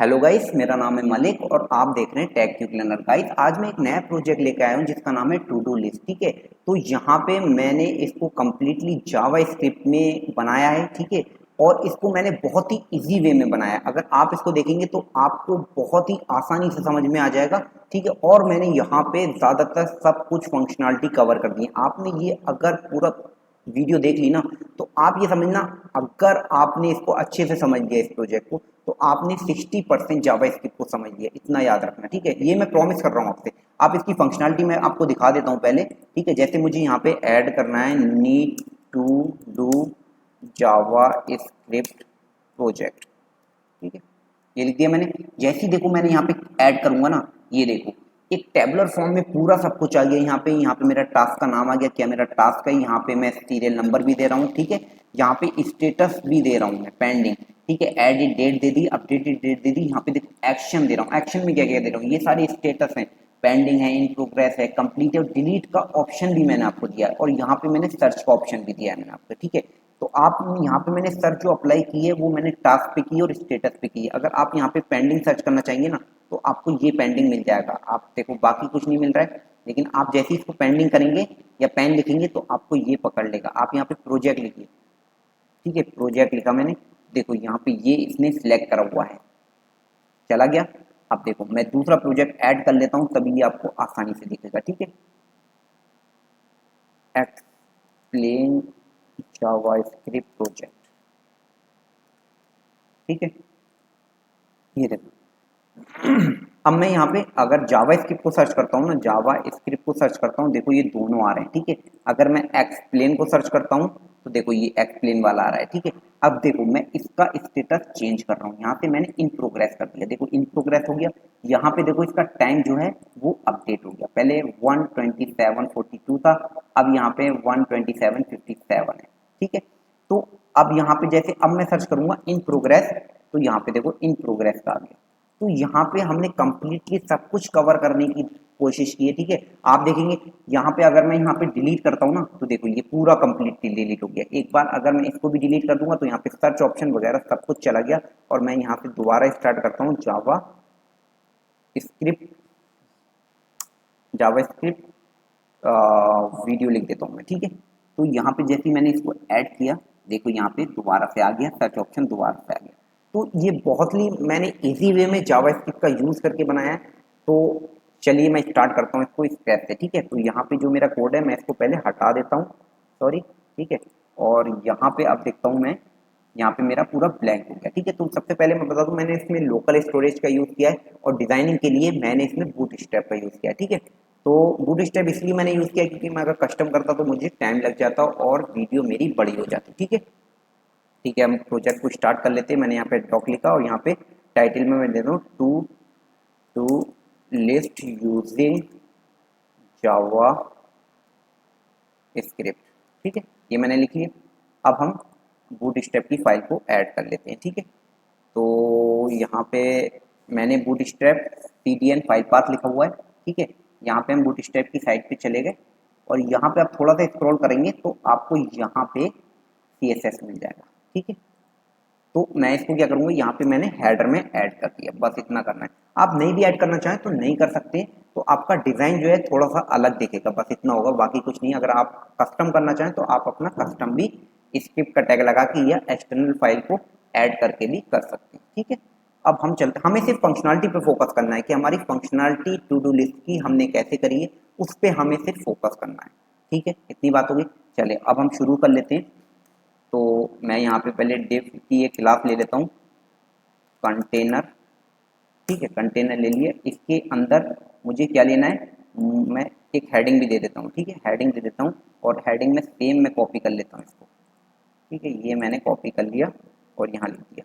Hello guys, मेरा नाम है मलिक और आप देख रहे हैं टेक क्विक लर्नर। गाइस, आज मैं एक नया प्रोजेक्ट लेकर आया हूं जिसका नाम है टू डू लिस्ट। ठीक है, तो यहाँ पे मैंने इसको कम्प्लीटली जावा स्क्रिप्ट में बनाया है। ठीक है, और इसको मैंने बहुत ही इजी वे में बनाया है। अगर आप इसको देखेंगे तो आपको बहुत ही आसानी से समझ में आ जाएगा। ठीक है, और मैंने यहाँ पे ज़्यादातर सब कुछ फंक्शनलिटी कवर कर दी है। आपने ये अगर पूरा वीडियो देख ली ना, तो आप ये समझना, अगर आपने इसको अच्छे से समझ लिया इस प्रोजेक्ट को, तो आपने 60% जावा स्क्रिप्ट को समझ लिया। इतना याद रखना, ठीक है, ये मैं प्रॉमिस कर रहा हूँ आपसे। आप इसकी फंक्शनलिटी मैं आपको दिखा देता हूँ पहले। ठीक है, जैसे मुझे यहाँ पे ऐड करना है need to do JavaScript project. ठीक है, ये लिख दिया मैंने। जैसे ही देखो मैंने यहाँ पे ऐड करूंगा ना, ये देखो एक टेबुलर फॉर्म में पूरा सब कुछ आ गया। यहाँ पे मेरा टास्क का नाम आ गया, क्या मेरा टास्क है। यहाँ पे मैं सीरियल नंबर भी दे रहा हूँ। ठीक है, यहाँ पे स्टेटस भी दे रहा हूँ मैं, पेंडिंग। ठीक है, एडिट डेट दे दी, अपडेटेड डेट दे दी। यहाँ पे देखो एक्शन दे रहा हूँ, एक्शन में क्या क्या दे रहा हूँ, ये सारे स्टेटस हैं। पेंडिंग है, इन प्रोग्रेस है, कंप्लीट है, और डिलीट का ऑप्शन भी मैंने आपको दिया है। और यहाँ पे मैंने सर्च का ऑप्शन भी दिया है मैंने आपको। ठीक है, तो आप यहाँ पे मैंने सर्च जो अप्लाई की है वो मैंने टास्क पे की है और स्टेटस पे की है। अगर आप यहाँ पे पेंडिंग सर्च करना चाहेंगे ना, तो आपको ये पेंडिंग मिल जाएगा। आप देखो बाकी कुछ नहीं मिल रहा है, लेकिन आप जैसे ही इसको पेंडिंग करेंगे या पेन लिखेंगे तो आपको ये पकड़ लेगा। आप यहाँ पे प्रोजेक्ट लिखिए। ठीक है, प्रोजेक्ट लिखा मैंने। देखो यहाँ पे ये इसने सिलेक्ट करा हुआ है, चला गया। अब देखो मैं दूसरा प्रोजेक्ट ऐड कर लेता हूँ, तभी ये आपको आसानी से दिखेगा। ठीक है, एक्सप्लेन जावास्क्रिप्ट प्रोजेक्ट। ठीक है, ये देखो। अब मैं यहाँ पे अगर जावा स्क्रिप्ट को सर्च करता हूँ ना, जावा स्क्रिप्ट को सर्च करता हूँ, देखो ये दोनों आ रहे हैं। ठीक है, अगर मैं एक्सप्लेन को सर्च करता हूँ तो देखो ये एक्सप्लेन वाला आ रहा है। ठीक है, अब देखो मैं इसका स्टेटस चेंज कर रहा हूँ। यहाँ पे मैंने इन प्रोग्रेस कर दिया, देखो इन प्रोग्रेस हो गया। यहाँ पे देखो इसका टाइम जो है वो अपडेट हो गया। पहले 1:27:42 था, अब यहाँ पे 1:27:57 है। ठीक है, तो अब यहाँ पे जैसे अब मैं सर्च करूंगा इन प्रोग्रेस, तो यहाँ पे देखो इन प्रोग्रेस का आ गया। तो यहाँ पे हमने कंप्लीटली सब कुछ कवर करने की कोशिश की है। ठीक है, आप देखेंगे यहाँ पे अगर मैं यहाँ पे डिलीट करता हूँ ना, तो देखो ये पूरा कंप्लीटली डिलीट हो गया। एक बार अगर मैं इसको भी डिलीट कर दूंगा तो यहाँ पे सर्च ऑप्शन वगैरह सब कुछ चला गया। और मैं यहाँ पे दोबारा स्टार्ट करता हूँ जावा स्क्रिप्ट, जावा स्क्रिप्ट वीडियो लिख देता हूँ मैं। ठीक है, तो यहाँ पे जैसे ही मैंने इसको ऐड किया, देखो यहाँ पे दोबारा से आ गया, सर्च ऑप्शन दोबारा से आ गया। तो ये बहुत ही मैंने इजी वे में जावास्क्रिप्ट का यूज़ करके बनाया है। तो चलिए मैं स्टार्ट करता हूँ इसको स्क्रैच से। ठीक है, तो यहाँ पे जो मेरा कोड है मैं इसको पहले हटा देता हूँ, सॉरी। ठीक है, और यहाँ पे अब देखता हूँ मैं, यहाँ पे मेरा पूरा ब्लैंक हो गया। ठीक है, तो सबसे पहले मैं बता दूं, मैंने इसमें लोकल स्टोरेज का यूज़ किया है और डिजाइनिंग के लिए मैंने इसमें बूटस्ट्रैप का यूज़ किया है। ठीक है, तो बूटस्ट्रैप इसलिए मैंने यूज़ किया क्योंकि मैं अगर कस्टम करता तो मुझे टाइम लग जाता और वीडियो मेरी बड़ी हो जाती। ठीक है, ठीक है, हम प्रोजेक्ट को स्टार्ट कर लेते हैं। मैंने यहाँ पे डॉक लिखा और यहाँ पे टाइटल में मैं दे दूँ to do list using JavaScript. ठीक है, ये मैंने लिख लिया। अब हम बूटस्ट्रैप की फाइल को ऐड कर लेते हैं। ठीक है, तो यहाँ पे मैंने बूटस्ट्रैप pdn फाइल पाथ लिखा हुआ है। ठीक है, यहाँ पे हम बूटस्ट्रैप की साइट पे चले गए और यहाँ पे आप थोड़ा सा स्क्रॉल करेंगे तो आपको यहाँ पे CSS मिल जाएगा। ठीक है, तो मैं इसको क्या करूँगा, यहाँ पे मैंने हेडर में ऐड कर दिया, बस इतना करना है। आप नहीं भी ऐड करना चाहें तो नहीं कर सकते, तो आपका डिज़ाइन जो है थोड़ा सा अलग दिखेगा, बस इतना होगा, बाकी कुछ नहीं। अगर आप कस्टम करना चाहें तो आप अपना कस्टम भी स्क्रिप्ट का टैग लगा के या एक्सटर्नल फाइल को ऐड करके भी कर सकते हैं। ठीक है, अब हम चलते, हमें सिर्फ फंक्शनलिटी पे फोकस करना है कि हमारी फंक्शनलिटी टू डू लिस्ट की हमने कैसे करी है, उस पर हमें सिर्फ फोकस करना है। ठीक है, इतनी बात होगी। चलिए अब हम शुरू कर लेते हैं। तो मैं यहाँ पे पहले डिव की एक क्लास ले लेता हूँ, कंटेनर। ठीक है, कंटेनर ले लिए। इसके अंदर मुझे क्या लेना है, मैं एक हेडिंग भी दे देता हूँ। ठीक है, हेडिंग दे देता हूँ और हेडिंग में सेम मैं कॉपी कर लेता हूँ इसको। ठीक है, ये मैंने कॉपी कर लिया और यहाँ लिख दिया।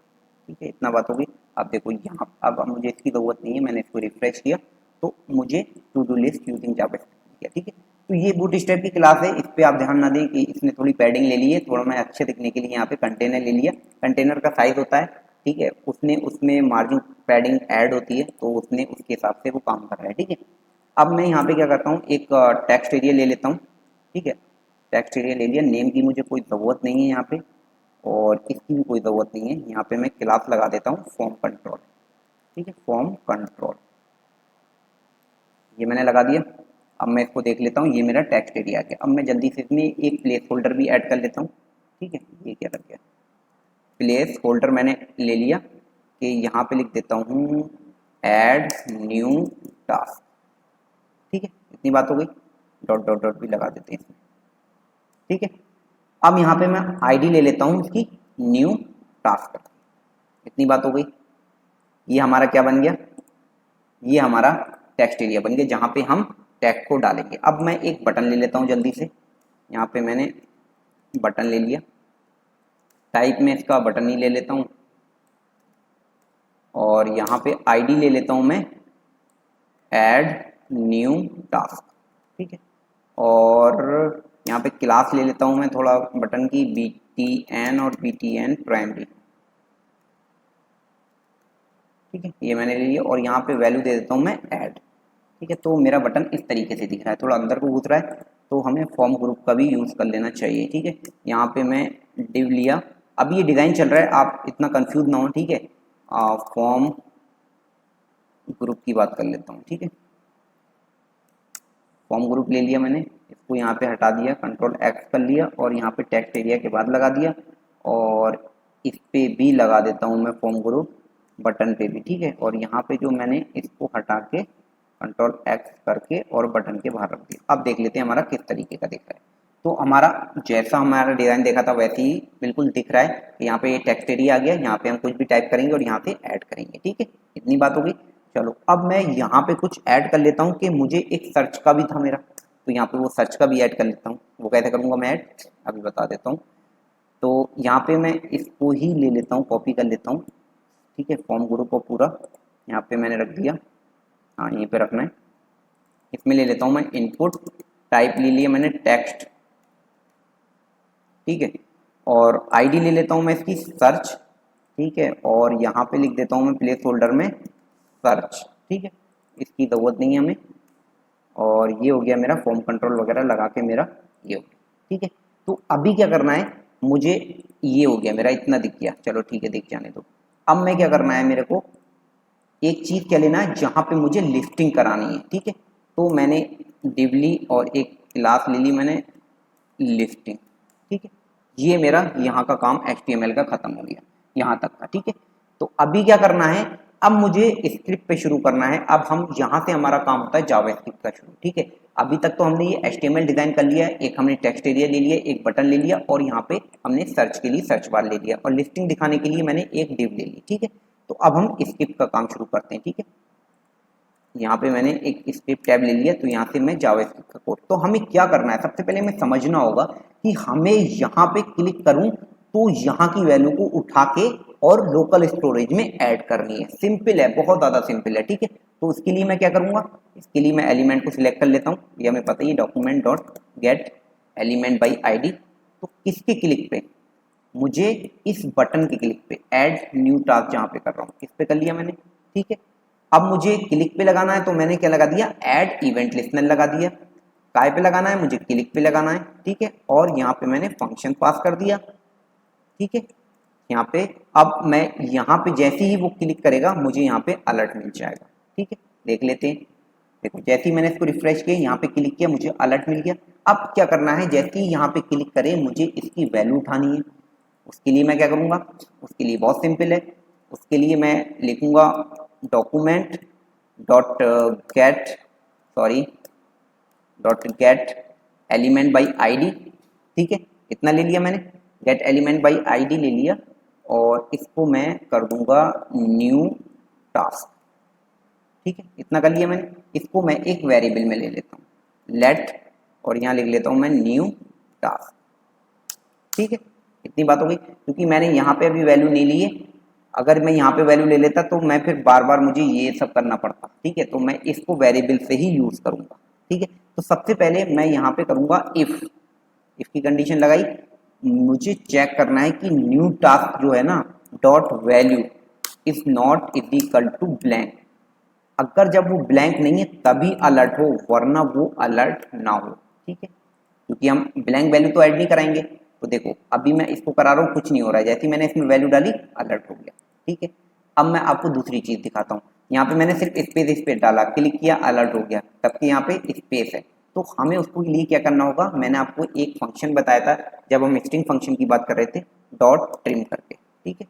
ठीक है, इतना बात होगी। अब देखो यहाँ, अब मुझे इसकी ज़रूरत नहीं है, मैंने इसको रिफ्रेश किया तो मुझे to do list using JavaScript किया। ठीक है, तो ये बूटस्ट्रैप की क्लास है, इस पर आप ध्यान ना दें कि इसने थोड़ी पैडिंग ले ली है। थोड़ा मैं अच्छे दिखने के लिए यहाँ पे कंटेनर ले लिया। कंटेनर का साइज होता है, ठीक है, उसने उसमें मार्जिन पैडिंग ऐड होती है, तो उसने उसके हिसाब से वो काम कर रहा है। ठीक है, अब मैं यहाँ पे क्या करता हूँ, एक टेक्स्ट एरिया ले लेता हूँ। ठीक है, टेक्स्ट एरिया ले लिया। नेम की मुझे कोई ज़रूरत नहीं है यहाँ पे, और इसकी भी कोई ज़रूरत नहीं है। यहाँ पे मैं क्लास लगा देता हूँ फॉर्म कंट्रोल। ठीक है, फॉर्म कंट्रोल, ये मैंने लगा दिया। अब मैं इसको देख लेता हूँ, ये मेरा टेक्स्ट एरिया है। अब मैं जल्दी से इसमें एक प्लेस होल्डर भी ऐड कर लेता हूँ। ठीक है, ये क्या कर गया, प्लेस होल्डर मैंने ले लिया कि यहाँ पे लिख देता हूँ ऐड न्यू टास्क। ठीक है, इतनी बात हो गई, डॉट डॉट डॉट भी लगा देते हैं इसमें। ठीक है, अब यहाँ पे मैं आईडी ले लेता हूँ इसकी न्यू टास्क, इतनी बात हो गई। ये हमारा क्या बन गया, ये हमारा टेक्स्ट एरिया बन गया जहाँ पे हम टेक्स्ट को डालेंगे। अब मैं एक बटन ले लेता हूँ जल्दी से, यहाँ पे मैंने बटन ले लिया, टाइप में इसका बटन ही ले लेता हूँ और यहाँ पे आईडी ले लेता हूँ मैं ऐड न्यू टास्क। ठीक है, और यहाँ पे क्लास ले लेता हूँ मैं थोड़ा बटन की BTN और BTN प्राइमरी। ठीक है, ये मैंने ले लिया और यहाँ पे वैल्यू दे देता हूँ मैं ऐड। ठीक है, तो मेरा बटन इस तरीके से दिख रहा है, थोड़ा अंदर को घुस रहा है, तो हमें फॉर्म ग्रुप का भी यूज़ कर लेना चाहिए। ठीक है, यहाँ पे मैं डिव लिया, अब ये डिज़ाइन चल रहा है, आप इतना कंफ्यूज ना हो। ठीक है, फॉर्म ग्रुप की बात कर लेता हूँ। ठीक है, फॉर्म ग्रुप ले लिया मैंने, इसको यहाँ पे हटा दिया, कंट्रोल X कर लिया और यहाँ पे टेक्स्ट एरिया के बाद लगा दिया और इस पे भी लगा देता हूँ मैं फॉर्म ग्रुप, बटन पे भी। ठीक है, और यहाँ पे जो मैंने इसको हटा के कंट्रोल X करके और बटन के बाहर रख दिया। अब देख लेते हैं हमारा किस तरीके का दिख रहा है। तो हमारा जैसा हमारा डिज़ाइन देखा था वैसे ही बिल्कुल दिख रहा है। यहाँ पे ये टेक्स्ट एरिया आ गया, यहाँ पे हम कुछ भी टाइप करेंगे और यहाँ पे ऐड करेंगे। ठीक है, इतनी बात हो गई। चलो अब मैं यहाँ पे कुछ ऐड कर लेता हूँ कि मुझे एक सर्च का भी था मेरा, तो यहाँ पे वो सर्च का भी ऐड कर लेता हूँ। वो कैसे करूँगा मैं ऐड, अभी बता देता हूँ। तो यहाँ पे मैं इसको ही ले लेता हूँ, कॉपी कर लेता हूँ। ठीक है, फॉर्म ग्रुप को पूरा यहाँ पे मैंने रख दिया, हाँ यहीं पे रखना है। इसमें ले लेता हूँ मैं इनपुट, टाइप ले लिया मैंने टेक्स्ट। ठीक है, और आईडी ले लेता हूँ मैं इसकी सर्च। ठीक है, और यहाँ पे लिख देता हूँ मैं प्लेस होल्डर में सर्च। ठीक है, इसकी ज़रूरत नहीं है हमें, और ये हो गया मेरा फॉर्म कंट्रोल वगैरह लगा के मेरा ये हो गया। ठीक है, तो अभी क्या करना है मुझे, ये हो गया मेरा, इतना दिख गया, चलो ठीक है, दिख जाने दो। अब मैं क्या करना है, मेरे को एक चीज़ क्या लेना है जहाँ पे मुझे लिस्टिंग करानी है। ठीक है, तो मैंने डिव ली और एक क्लास ले ली मैंने लिस्टिंग। ठीक है, ये मेरा यहाँ का काम HTML का खत्म हो गया, यहाँ तक का। ठीक है, तो अभी क्या करना है, अब मुझे स्क्रिप्ट पे शुरू करना है। अब हम यहाँ से हमारा काम होता है जावास्क्रिप्ट का शुरू। ठीक है, अभी तक तो हमने ये HTML डिजाइन कर लिया है, एक हमने टेक्स्ट एरिया ले लिया, एक बटन ले लिया और यहाँ पे हमने सर्च के लिए सर्च बार ले लिया और लिस्टिंग दिखाने के लिए मैंने एक डिव ले ली। ठीक है, तो अब हम स्क्रिप्ट का काम शुरू करते हैं। ठीक है, यहाँ पे मैंने एक स्क्रिप्ट टैब ले लिया, तो यहाँ से मैं जावास्क्रिप्ट का कोड, तो हमें क्या करना है, सबसे पहले हमें समझना होगा कि हमें यहाँ पे क्लिक करूँ तो यहाँ की वैल्यू को उठा के और लोकल स्टोरेज में ऐड करनी है। सिंपल है, बहुत ज़्यादा सिंपल है। ठीक है, तो उसके लिए मैं क्या करूँगा, इसके लिए मैं एलिमेंट को सिलेक्ट कर लेता हूँ, ये हमें पता ही, document dot get element by ID। तो किसके क्लिक पे, मुझे इस बटन के क्लिक पे ऐड न्यू टास्क जहाँ पे कर रहा हूँ इस पे कर लिया मैंने। ठीक है, अब मुझे क्लिक पे लगाना है, तो मैंने क्या लगा दिया, ऐड इवेंट लिस्टनर लगा दिया। काय पे लगाना है, मुझे क्लिक पे लगाना है। ठीक है, और यहाँ पे मैंने फंक्शन पास कर दिया। ठीक है, यहाँ पे अब मैं यहाँ पे जैसे ही वो क्लिक करेगा मुझे यहाँ पे अलर्ट मिल जाएगा। ठीक है, देख लेते हैं। देखो जैसे ही मैंने इसको रिफ्रेश किया, यहाँ पे क्लिक किया, मुझे अलर्ट मिल गया। अब क्या करना है, जैसे ही यहाँ पे क्लिक करे मुझे इसकी वैल्यू उठानी है। उसके लिए मैं क्या करूँगा, उसके लिए बहुत सिंपल है, उसके लिए मैं लिखूँगा document dot gate sorry dot get element by ID। ठीक है, इतना ले लिया मैंने, गेट एलिमेंट बाई ID ले लिया और इसको मैं कर दूंगा न्यू टास्क। ठीक है, इतना कर लिया मैंने। इसको मैं एक वेरिएबल में ले लेता हूँ लेट, और यहाँ लिख लेता हूँ मैं न्यू टास्क। ठीक है, इतनी बात हो गई, क्योंकि मैंने यहाँ पे अभी वैल्यू नहीं ली है। अगर मैं यहाँ पे वैल्यू ले लेता तो मैं फिर बार बार मुझे ये सब करना पड़ता। ठीक है, तो मैं इसको वेरिएबल से ही यूज करूंगा। ठीक है, तो सबसे पहले मैं यहाँ पे करूंगा इफ की कंडीशन लगाई, मुझे चेक करना है कि न्यू टास्क जो है ना dot value is not equal to blank. अगर जब वो ब्लैंक नहीं है तभी अलर्ट हो, वरना वो अलर्ट ना हो। ठीक है, क्योंकि हम ब्लैंक वैल्यू तो ऐड नहीं कराएंगे। तो देखो अभी मैं इसको करा रहा हूँ, कुछ नहीं हो रहा है, जैसे ही मैंने इसमें वैल्यू डाली अलर्ट हो गया। ठीक है, अब मैं आपको दूसरी चीज दिखाता हूँ। यहाँ पे मैंने सिर्फ स्पेस डाला, क्लिक किया, अलर्ट हो गया, तब यहाँ पे स्पेस है। तो हमें उसको लिए क्या करना होगा, मैंने आपको एक फंक्शन बताया था जब हम स्ट्रिंग फंक्शन की बात कर रहे थे, डॉट ट्रिम करके, ठीक है,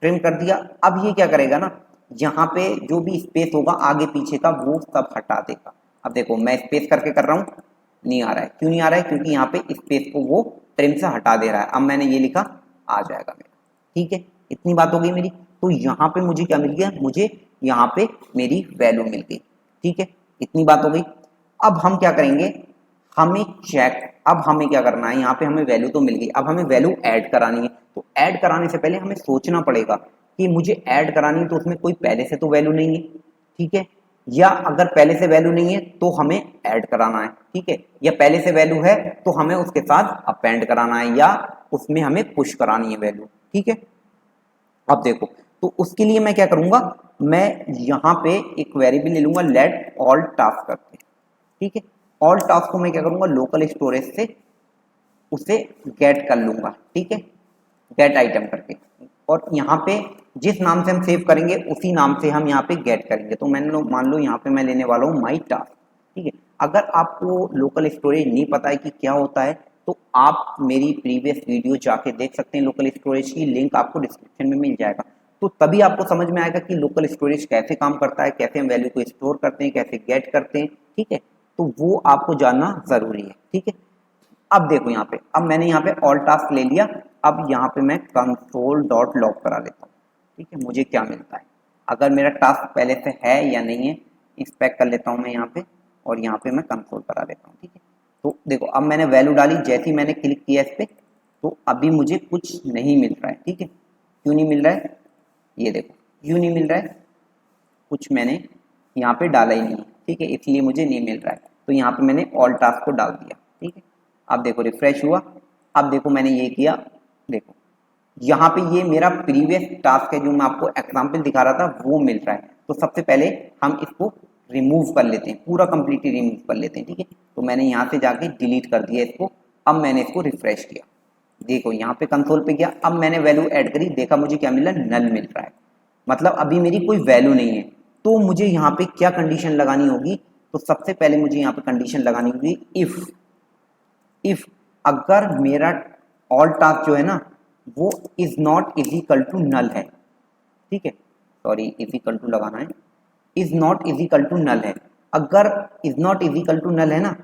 ट्रिम कर दिया। अब ये क्या करेगा ना, यहाँ पे जो भी स्पेस होगा आगे पीछे का वो सब हटा देगा। अब देखो मैं स्पेस करके कर रहा हूँ, नहीं आ रहा है। क्यों नहीं आ रहा है, क्योंकि यहाँ पे स्पेस को वो ट्रिम से हटा दे रहा है। अब मैंने ये लिखा, आ जाएगा मेरा, ठीक है। इतनी बात हो गई मेरी। तो यहाँ पे मुझे क्या मिल गया, मुझे यहाँ पे मेरी वैल्यू मिल गई, ठीक है, इतनी बात हो गई। अब हम क्या करेंगे, हमें चेक, अब हमें क्या करना है, यहाँ पे हमें वैल्यू तो मिल गई, अब हमें वैल्यू ऐड करानी है। तो ऐड कराने से पहले हमें सोचना पड़ेगा कि मुझे ऐड करानी है तो उसमें कोई पहले से तो वैल्यू नहीं है, ठीक है, या अगर पहले से वैल्यू नहीं है तो हमें ऐड कराना है, ठीक है, या पहले से वैल्यू है तो हमें उसके साथ अपेंड कराना है, या उसमें हमें पुश करानी है वैल्यू, ठीक है। अब देखो, तो उसके लिए मैं क्या करूंगा, मैं यहाँ पे एक वेरिएबल ले लूंगा लेट ऑल टास्क करके, ठीक है। ऑल टास्क को मैं क्या करूंगा, लोकल स्टोरेज से उसे गेट कर लूंगा, ठीक है, गेट आइटम करके। और यहाँ पे जिस नाम से हम सेव करेंगे उसी नाम से हम यहाँ पे गेट करेंगे। तो मैंने मान लो यहाँ पे मैं लेने वाला हूँ माई टास्क, ठीक है। अगर आपको लोकल स्टोरेज नहीं पता है कि क्या होता है, तो आप मेरी प्रीवियस वीडियो जाके देख सकते हैं, लोकल स्टोरेज की लिंक आपको डिस्क्रिप्शन में मिल जाएगा। तो तभी आपको समझ में आएगा कि लोकल स्टोरेज कैसे काम करता है, कैसे हम वैल्यू को स्टोर करते हैं, कैसे गेट करते हैं, ठीक है। तो वो आपको जानना जरूरी है, ठीक है। अब देखो यहाँ पे, अब मैंने यहाँ पे ऑल टास्क ले लिया। अब यहाँ पे मैं कंसोल डॉट लॉग करा लेता हूँ, ठीक है, मुझे क्या मिलता है, अगर मेरा टास्क पहले से है या नहीं है इंस्पेक्ट कर लेता हूँ मैं यहाँ पे, और यहाँ पे मैं कंसोल करा लेता हूँ, ठीक है। तो देखो अब मैंने वैल्यू डाली, जैसे ही मैंने क्लिक किया इस पर, तो अभी मुझे कुछ नहीं मिल रहा है, ठीक है। क्यों नहीं मिल रहा है, ये देखो क्यों नहीं मिल रहा है, कुछ मैंने यहाँ पे डाला ही नहीं है, ठीक है, इसलिए मुझे नहीं मिल रहा है। तो यहाँ पे मैंने ऑल टास्क को डाल दिया, ठीक है। अब देखो रिफ्रेश हुआ, अब देखो मैंने ये किया, देखो यहाँ पे ये मेरा प्रीवियस टास्क है जो मैं आपको एग्जाम्पल दिखा रहा था वो मिल रहा है। तो सबसे पहले हम इसको रिमूव कर लेते हैं, पूरा कंप्लीटली रिमूव कर लेते हैं, ठीक है। तो मैंने यहाँ से जाके डिलीट कर दिया इसको। अब मैंने इसको रिफ्रेश किया, देखो यहाँ पे कंसोल पे गया, अब मैंने वैल्यू ऐड करी, देखा मुझे क्या मिला, नल मिल रहा है, मतलब अभी मेरी कोई वैल्यू नहीं है। तो मुझे यहाँ पे क्या कंडीशन लगानी होगी, तो सबसे पहले मुझे यहाँ पे कंडीशन लगानी होगी इफ अगर मेरा ऑल टास्क जो है ना वो is not is equal to null है, ठीक है, सॉरी इज इक्वल टू लगाना है, is not is equal to null है। अगर is not is equal to null है ना,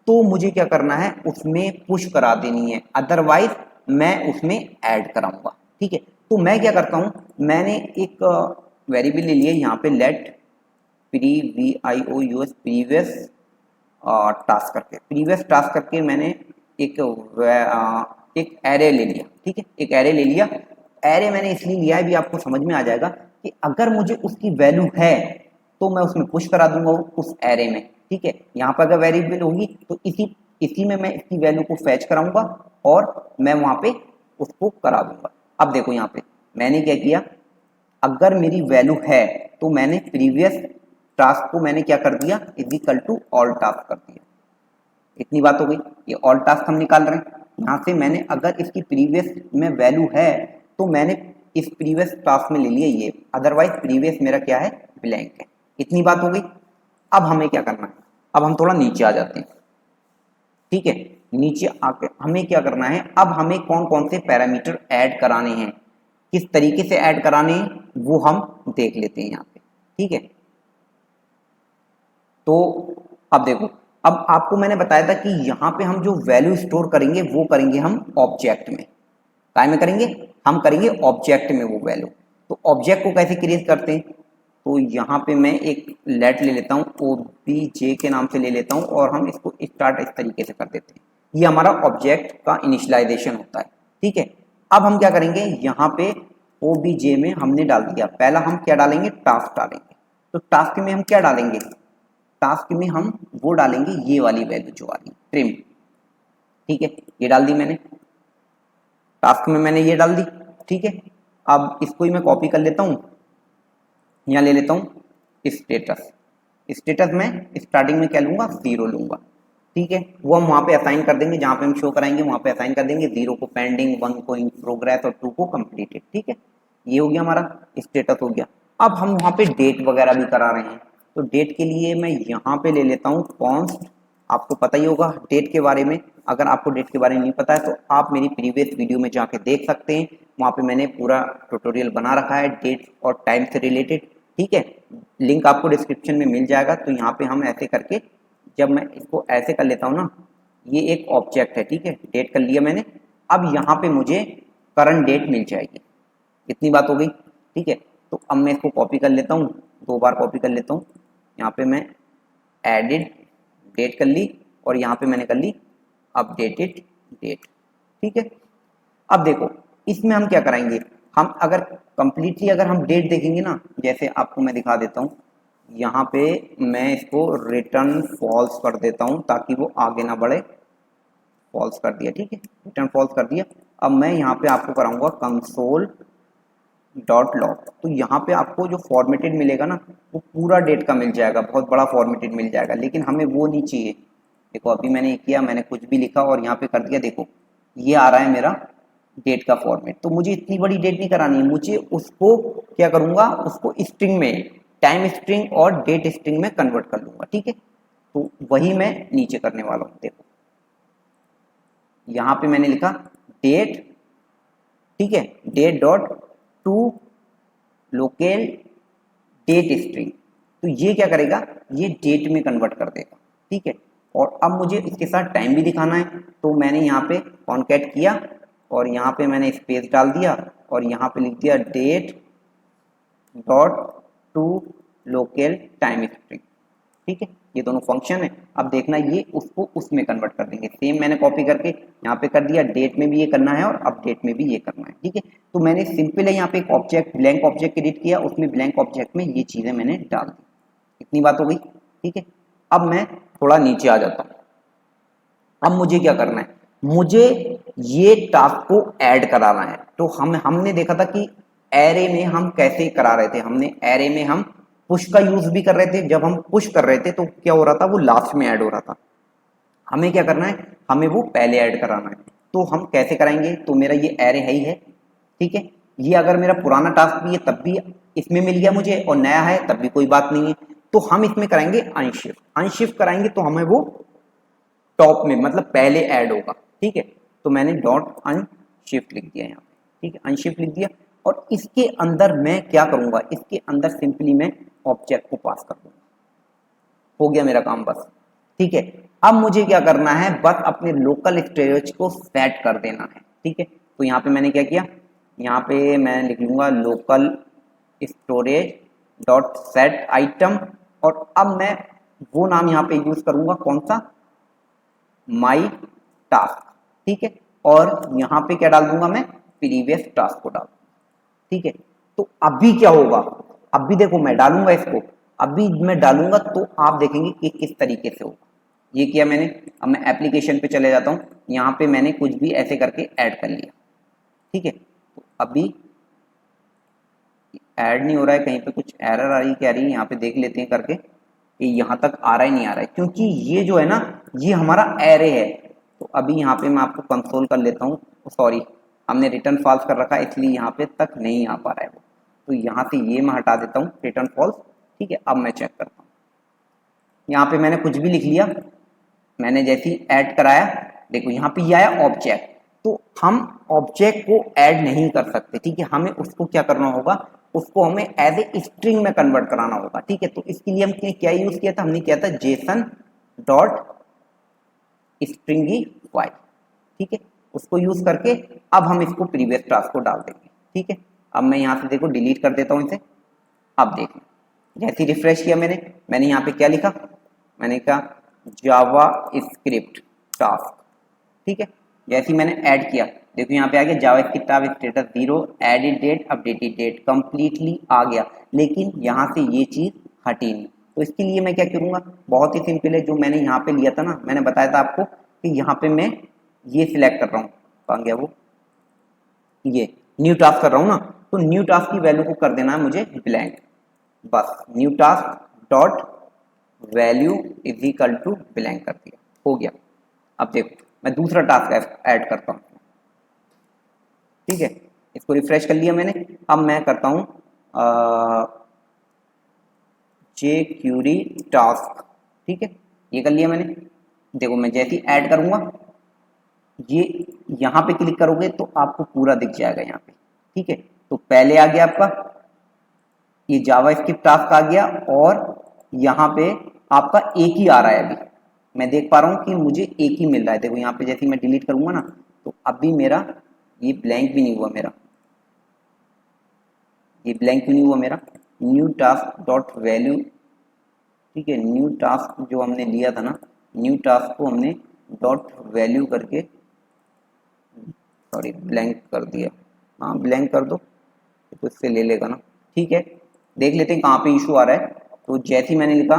तो मुझे क्या करना है, उसमें पुश करा देनी है, अदरवाइज मैं उसमें ऐड कराऊंगा, ठीक है। तो मैं क्या करता हूं, मैंने एक वेरिएबल ले लिया यहाँ पे लेट प्रीवियस टास्क करके, प्रीवियस टास्क करके मैंने एक एक एरे ले लिया, ठीक है, एक एरे ले लिया। एरे मैंने इसलिए लिया है, भी आपको समझ में आ जाएगा कि अगर मुझे उसकी वैल्यू है तो मैं उसमें पुश करा दूंगा उस एरे में, ठीक है। यहाँ पर अगर वेरिएबल होगी तो इसी में मैं इसकी वैल्यू को फैच कराऊंगा और मैं वहां पे उसको करा दूंगा। अब देखो यहाँ पे मैंने क्या किया, अगर मेरी वैल्यू है तो मैंने प्रीवियस टास्क को मैंने क्या कर दिया, is equal to all task कर दिया। इतनी बात हो गई, ये ऑल टास्क हम निकाल रहे हैं। यहाँ से मैंने अगर इसकी प्रीवियस में वैल्यू है तो मैंने इस प्रीवियस टास्क में ले लिया ये, अदरवाइज प्रीवियस मेरा क्या है, ब्लैंक है। इतनी बात हो गई। अब हमें क्या करना है, अब हम थोड़ा नीचे आ जाते हैं, ठीक है। नीचे आके हमें क्या करना है, अब हमें कौन कौन से पैरामीटर ऐड कराने हैं, किस तरीके से ऐड कराने हैं वो हम देख लेते हैं यहाँ पे, ठीक है। तो अब देखो, अब आपको मैंने बताया था कि यहाँ पे हम जो वैल्यू स्टोर करेंगे वो करेंगे हम ऑब्जेक्ट में, काय में करेंगे, हम करेंगे ऑब्जेक्ट में वो वैल्यू। तो ऑब्जेक्ट को कैसे क्रिएट करते हैं, तो यहाँ पे मैं एक लेट ले लेता हूँ, OBJ के नाम से ले लेता हूँ, और हम इसको स्टार्ट इस तरीके से कर देते हैं। ये हमारा ऑब्जेक्ट का इनिशियलाइजेशन होता है, ठीक है। अब हम क्या करेंगे, यहाँ पे OBJ में हमने डाल दिया, पहला हम क्या डालेंगे, टास्क डालेंगे। तो टास्क में हम क्या डालेंगे, टास्क में हम वो डालेंगे ये वाली वैल्यू जो वाली ट्रिम, ठीक है, ये डाल दी मैंने, टास्क में मैंने ये डाल दी, ठीक है। अब इसको ही मैं कॉपी कर लेता हूँ, यहाँ ले लेता हूँ स्टेटस, स्टेटस में स्टार्टिंग में क्या लूंगा, 0 लूंगा, ठीक है। वो हम वहाँ पे असाइन कर देंगे, जहाँ पे हम शो कराएंगे वहाँ पे असाइन कर देंगे, 0 को पेंडिंग, 1 को इन प्रोग्रेस और 2 को कंप्लीटेड, ठीक है। ये हो गया हमारा स्टेटस हो गया। अब हम वहाँ पे डेट वगैरह भी करा रहे हैं, तो डेट के लिए मैं यहाँ पे ले लेता हूँ कॉन्स्ट। आपको पता ही होगा डेट के बारे में, अगर आपको डेट के बारे में नहीं पता है तो आप मेरी प्रीवियस वीडियो में जाके देख सकते हैं, वहाँ पे मैंने पूरा ट्यूटोरियल बना रखा है डेट और टाइम से रिलेटेड। ठीक है, लिंक आपको डिस्क्रिप्शन में मिल जाएगा। तो यहाँ पे हम ऐसे करके, जब मैं इसको ऐसे कर लेता हूँ ना, ये एक ऑब्जेक्ट है, ठीक है, डेट कर लिया मैंने। अब यहाँ पे मुझे करंट डेट मिल जाएगी, इतनी बात हो गई। ठीक है, तो अब मैं इसको कॉपी कर लेता हूँ, 2 बार कॉपी कर लेता हूँ। यहाँ पे मैं एडिट डेट कर ली और यहाँ पे मैंने कर ली अपडेटेड डेट। ठीक है, अब देखो इसमें हम क्या कराएंगे, हम अगर कंप्लीटली अगर हम डेट देखेंगे ना, जैसे आपको मैं दिखा देता हूँ, यहाँ पे मैं इसको रिटर्न फॉल्स कर देता हूँ ताकि वो आगे ना बढ़े। फॉल्स कर दिया, ठीक है, रिटर्न फॉल्स कर दिया। अब मैं यहाँ पे आपको कराऊंगा कंसोल डॉट लॉग। तो यहाँ पे आपको जो फॉर्मेटेड मिलेगा ना, वो पूरा डेट का मिल जाएगा, बहुत बड़ा फॉर्मेटेड मिल जाएगा, लेकिन हमें वो नहीं चाहिए। देखो अभी मैंने किया, मैंने कुछ भी लिखा और यहाँ पे कर दिया, देखो ये आ रहा है मेरा डेट का फॉर्मेट। तो मुझे इतनी बड़ी डेट नहीं करानी है, मुझे उसको क्या करूँगा, उसको स्ट्रिंग में, टाइम स्ट्रिंग और डेट स्ट्रिंग में कन्वर्ट कर लूँगा। ठीक है, तो वही मैं नीचे करने वाला हूँ। देखो यहाँ पे मैंने लिखा डेट, ठीक है, date dot to local date string. तो ये क्या करेगा, ये डेट में कन्वर्ट कर देगा। ठीक है, और अब मुझे इसके साथ टाइम भी दिखाना है, तो मैंने यहाँ पे कॉन्कैट किया और यहाँ पे मैंने स्पेस डाल दिया और यहाँ पे लिख दिया date dot to local time string. ठीक है, ये दोनों फंक्शन है। अब देखना ये उसको उसमें कन्वर्ट कर देंगे। सेम मैंने कॉपी करके यहाँ पे कर दिया, डेट में भी ये करना है और अपडेट में भी ये करना है। ठीक है, तो मैंने सिंपल है यहाँ पे एक ऑब्जेक्ट, ब्लैंक ऑब्जेक्ट क्रिएट किया, उसमें ब्लैंक ऑब्जेक्ट में ये चीजें मैंने डाल दी। इतनी बात हो गई। ठीक है, अब मैं थोड़ा नीचे आ जाता हूँ। अब मुझे क्या करना है, मुझे ये टास्क को ऐड कराना है। तो हमने देखा था कि एरे में हम कैसे करा रहे थे, हमने एरे में हम पुश का यूज भी कर रहे थे। जब हम पुश कर रहे थे तो क्या हो रहा था, वो लास्ट में ऐड हो रहा था। हमें क्या करना है, हमें वो पहले ऐड कराना है। तो हम कैसे कराएंगे, तो मेरा ये एरे है ही है। ठीक है, ये अगर मेरा पुराना टास्क भी है तब भी इसमें मिल गया मुझे, और नया है तब भी कोई बात नहीं है। तो हम इसमें कराएंगे अनशिफ्ट। अनशिफ्ट कराएंगे तो हमें वो टॉप में, मतलब पहले ऐड होगा। ठीक है, तो मैंने डॉट अनशिफ्ट लिख दिया यहाँ पे। ठीक है, अनशिफ्ट लिख दिया और इसके अंदर मैं क्या करूंगा, इसके अंदर सिंपली मैं ऑब्जेक्ट को पास कर दूंगा। हो गया मेरा काम बस। ठीक है, अब मुझे क्या करना है, बस अपने लोकल स्टोरेज को सेट कर देना है। ठीक है, तो यहाँ पे मैंने क्या किया, यहाँ पे मैं लिख लूंगा local storage dot set item, और अब मैं वो नाम यहाँ पे यूज करूंगा, कौन सा, माई टास्क। ठीक है, और यहाँ पे क्या डाल दूंगा मैं, प्रीवियस टास्क को डाल। ठीक है, तो अभी क्या होगा, अभी देखो मैं डालूंगा इसको, अभी मैं डालूंगा तो आप देखेंगे कि किस तरीके से होगा। ये किया मैंने। अब मैं एप्लीकेशन पे चले जाता हूँ, यहाँ पे मैंने कुछ भी ऐसे करके ऐड कर लिया। ठीक है, तो अभी ऐड नहीं हो रहा है, कहीं पे कुछ एरर आ रही है, क्या रही है, यहाँ पे देख लेते हैं करके कि यहाँ तक आ रहा है नहीं आ रहा है, क्योंकि ये जो है ना, ये हमारा एरे है। तो अभी यहाँ पे मैं आपको कंसोल कर लेता हूँ, सॉरी हमने रिटर्न फॉल्स कर रखा है इसलिए यहाँ पे तक नहीं आ पा रहा है वो। तो यहाँ से ये मैं हटा देता हूँ रिटर्न फॉल्स। ठीक है, अब मैं चेक करता हूँ, यहाँ पे मैंने कुछ भी लिख लिया, मैंने जैसे ही ऐड कराया, देखो यहाँ पे ये आया ऑब्जेक्ट। तो हम ऑब्जेक्ट को ऐड नहीं कर सकते। ठीक है, हमें उसको क्या करना होगा, उसको हमें एज ए स्ट्रिंग में कन्वर्ट कराना होगा। ठीक है, तो इसके लिए हमने क्या यूज किया था, हमने किया था जेसन डॉट स्ट्रिंगी वाई। ठीक है, उसको यूज करके अब हम इसको प्रीवियस टास्क को डाल देंगे। ठीक है, अब मैं यहाँ से देखो डिलीट कर देता हूँ इसे। अब देखो जैसे ही रिफ्रेश किया मैंने यहाँ पे क्या लिखा, मैंने कहा जावा स्क्रिप्ट टास्क। ठीक है, जैसे ही मैंने ऐड किया, देखो यहाँ पे आ गया JavaScript status 0, edit date updated date completely आ गया, लेकिन यहाँ से ये चीज हटी नहीं। तो इसके लिए मैं क्या करूँगा, बहुत ही सिंपल है, जो मैंने यहाँ पे लिया था ना, मैंने बताया था आपको कि यहाँ पे मैं ये सिलेक्ट कर रहा हूँ, कहाँ गया वो, ये न्यू टास्क कर रहा हूँ ना, तो न्यू टास्क की वैल्यू को कर देना है मुझे ब्लैंक। बस new task dot value is equal to blank कर दिया, हो गया। अब देखो मैं दूसरा टास्क ऐड करता हूँ। ठीक है, इसको रिफ्रेश कर लिया मैंने, अब मैं करता हूँ jQuery टास्क, ठीक है, ये कर लिया मैंने। देखो मैं जैसे ही ऐड करूंगा, ये यहाँ पे क्लिक करोगे तो आपको पूरा दिख जाएगा यहाँ पे, ठीक है। तो पहले आ गया आपका ये जावास्क्रिप्ट टास्क आ गया, और यहाँ पे आपका एक ही आ रहा है। अभी मैं देख पा रहा हूँ कि मुझे एक ही मिल रहा है। देखो यहाँ पे जैसे ही मैं डिलीट करूंगा ना, तो अभी मेरा ये ब्लैंक भी नहीं हुआ, मेरा ये ब्लैंक भी नहीं हुआ मेरा। न्यू टास्क डॉट वैल्यू, ठीक है, न्यू टास्क जो हमने लिया था ना, न्यू टास्क को हमने डॉट वैल्यू करके, सॉरी ब्लैंक कर दिया, हाँ ब्लैंक कर दो तो इससे ले लेगा ना, ठीक है। देख लेते हैं कहाँ पे इशू आ रहा है। तो जैसे ही मैंने लिखा